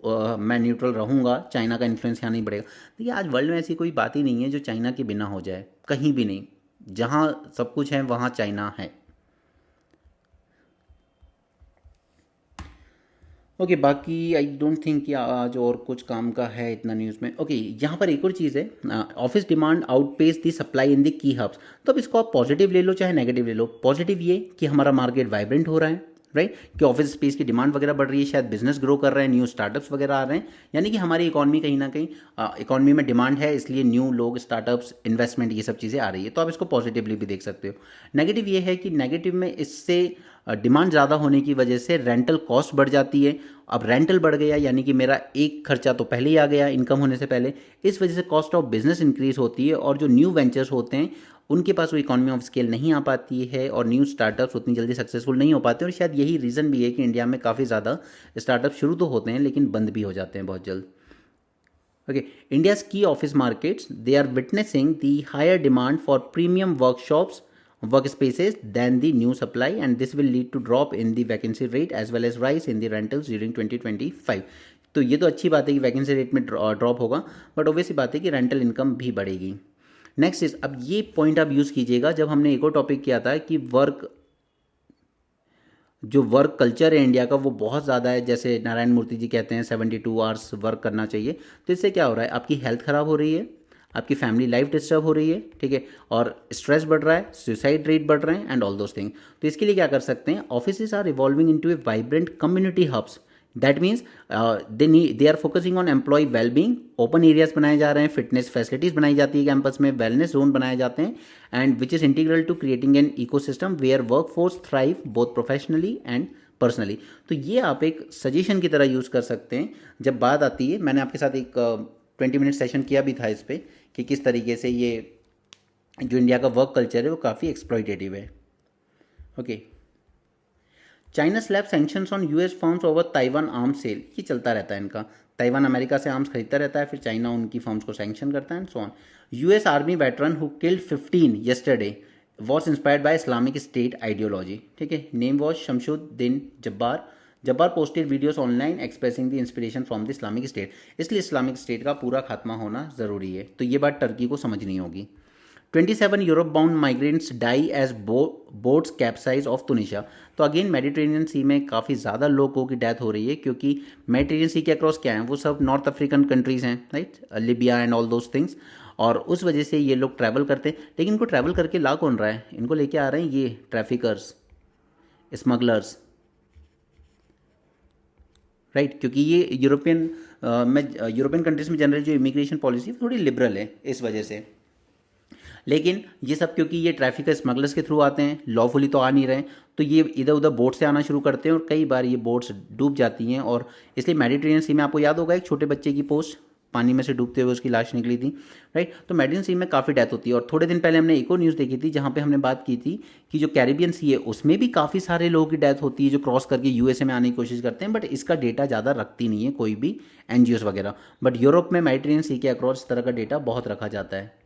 मैं न्यूट्रल रहूँगा, चाइना का इन्फ्लुएंस यहाँ नहीं बढ़ेगा। देखिए आज वर्ल्ड में ऐसी कोई बात ही नहीं है जो चाइना के बिना हो जाए, कहीं भी नहीं। जहाँ सब कुछ है वहाँ चाइना है, ओके। बाकी आई डोंट थिंक कि आज और कुछ काम का है इतना न्यूज़ में, ओके। यहाँ पर एक और चीज़ है, office demand outpace the supply in the key hubs. तो अब इसको आप पॉजिटिव ले लो चाहे नेगेटिव ले लो। पॉजिटिव ये कि हमारा मार्केट वाइब्रेंट हो रहा है, राइट, कि ऑफिस स्पेस की डिमांड वगैरह बढ़ रही है, शायद बिजनेस ग्रो कर रहे हैं, न्यू स्टार्टअप्स वगैरह आ रहे हैं, यानी कि हमारी इकॉनमी कहीं ना कहीं इकॉनमी में डिमांड है, इसलिए न्यू लोग, स्टार्टअप्स, इन्वेस्टमेंट, ये सब चीज़ें आ रही है। तो आप इसको पॉजिटिवली भी देख सकते हो। नेगेटिव ये है कि नेगेटिव में इससे डिमांड ज़्यादा होने की वजह से रेंटल कॉस्ट बढ़ जाती है। अब रेंटल बढ़ गया यानी कि मेरा एक खर्चा तो पहले ही आ गया इनकम होने से पहले, इस वजह से कॉस्ट ऑफ बिजनेस इंक्रीज होती है, और जो न्यू वेंचर्स होते हैं उनके पास वो इकॉनमी ऑफ स्केल नहीं आ पाती है, और न्यू स्टार्टअप्स उतनी जल्दी सक्सेसफुल नहीं हो पाते। और शायद यही रीज़न भी है कि इंडिया में काफ़ी ज़्यादा स्टार्टअप शुरू तो होते हैं लेकिन बंद भी हो जाते हैं बहुत जल्द। Okay, India's key office markets, they are witnessing the higher demand for premium workspaces than the new supply, and this will lead to drop in the vacancy rate as well as rise in the rentals during 2025. तो ये तो अच्छी बात है कि vacancy rate में drop होगा, but obviously बात है कि रेंटल इनकम भी बढ़ेगी। नेक्स्ट इज, अब ये पॉइंट आप यूज़ कीजिएगा जब हमने एक और टॉपिक किया था कि जो वर्क कल्चर है इंडिया का वो बहुत ज़्यादा है, जैसे नारायण मूर्ति जी कहते हैं 72 आवर्स वर्क करना चाहिए। तो इससे क्या हो रहा है, आपकी हेल्थ ख़राब हो रही है, आपकी फैमिली लाइफ डिस्टर्ब हो रही है, ठीक है, और स्ट्रेस बढ़ रहा है, सुसाइड रेट बढ़ रहे हैं एंड ऑल दोस थिंग। तो इसके लिए क्या कर सकते हैं, offices are evolving into a vibrant community hubs. That means they are focusing on employ wellbeing, open areas बनाए जा रहे हैं, फिटनेस फैसिलिटीज़ बनाई जाती है कैंपस में, वेलनेस जोन बनाए जाते हैं, and which is integral to creating an ecosystem where work force thrive both professionally and personally. तो ये आप एक सजेशन की तरह यूज़ कर सकते हैं जब बात आती है। मैंने आपके साथ एक 20 मिनट सेशन किया भी था इस पर कि किस तरीके से ये जो इंडिया का वर्क कल्चर है वो काफ़ी एक्सप्लॉइटेटिव है। Okay, China slaps sanctions on US firms over Taiwan arms sale, ये चलता रहता है इनका। ताइवान अमेरिका से आर्म्स खरीदता रहता है, फिर चाइना उनकी फर्म्स को सैंक्शन करता है and so on. US army veteran who killed 15 yesterday was inspired by Islamic State ideology, ठीक है, name was Shamsuddin Jabbar. Jabbar posted videos online expressing the inspiration from the Islamic State. इसलिए Islamic State का पूरा खात्मा होना ज़रूरी है। तो ये बात टर्की को समझनी होगी। 27 Europe bound migrants die as boats capsize off Tunisia. तो अगेन मेडिटेरेनियन सी में काफ़ी ज़्यादा लोगों की डेथ हो रही है, क्योंकि मेडिटेरेनियन सी के अक्रॉस क्या है, वो सब नॉर्थ अफ्रीकन कंट्रीज़ हैं, right, Libya and all those things, और उस वजह से ये लोग ट्रैवल करते हैं। लेकिन इनको ट्रैवल करके ला कौन रहा है, इनको लेके आ रहे हैं ये ट्रैफिकर्स, स्मगलर्स, राइट, क्योंकि ये यूरोपियन कंट्रीज़ में जनरल जो इमिग्रेशन पॉलिसी थोड़ी लिबरल है इस वजह से। लेकिन ये सब क्योंकि ये ट्रैफिकर स्मगलर्स के थ्रू आते हैं, लॉफुली तो आ नहीं रहे, तो ये इधर उधर बोट से आना शुरू करते हैं और कई बार ये बोट्स डूब जाती हैं। और इसलिए मेडिटेरेनियन सी में आपको याद होगा एक छोटे बच्चे की पोस्ट पानी में से डूबते हुए उसकी लाश निकली थी, राइट। तो मेडिटेरेनियन सी में काफ़ी डेथ होती है। और थोड़े दिन पहले हमने एक और न्यूज़ देखी थी जहाँ पे हमने बात की थी कि जो कैरिबियन सी है उसमें भी काफ़ी सारे लोगों की डेथ होती है जो क्रॉस करके यूएसए में आने की कोशिश करते हैं, बट इसका डेटा ज़्यादा रखती नहीं है कोई भी एनजीओस वगैरह। बट यूरोप में मेडिटेरेनियन सी के अक्रॉस इस तरह का डेटा बहुत रखा जाता है।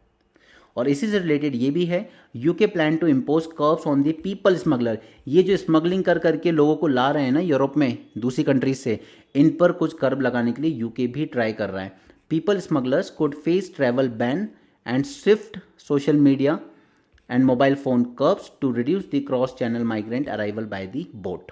और इसी से रिलेटेड ये भी है, UK plan to impose curbs on the people smuggler. ये जो स्मगलिंग कर करके लोगों को ला रहे हैं ना यूरोप में दूसरी कंट्रीज से, इन पर कुछ कर्व लगाने के लिए यूके भी ट्राई कर रहा है। People smugglers could face travel ban and swift social media and mobile phone curbs to reduce the cross channel migrant arrival by the boat.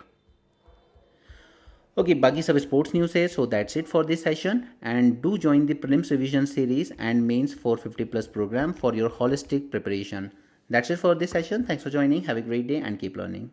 Okay, बाकी सब स्पोर्ट्स न्यूज़ है, so that's it for this session, and do join the prelims revision series and mains 450+ program for your holistic preparation. That's it for this session. Thanks for joining. Have a great day and keep learning.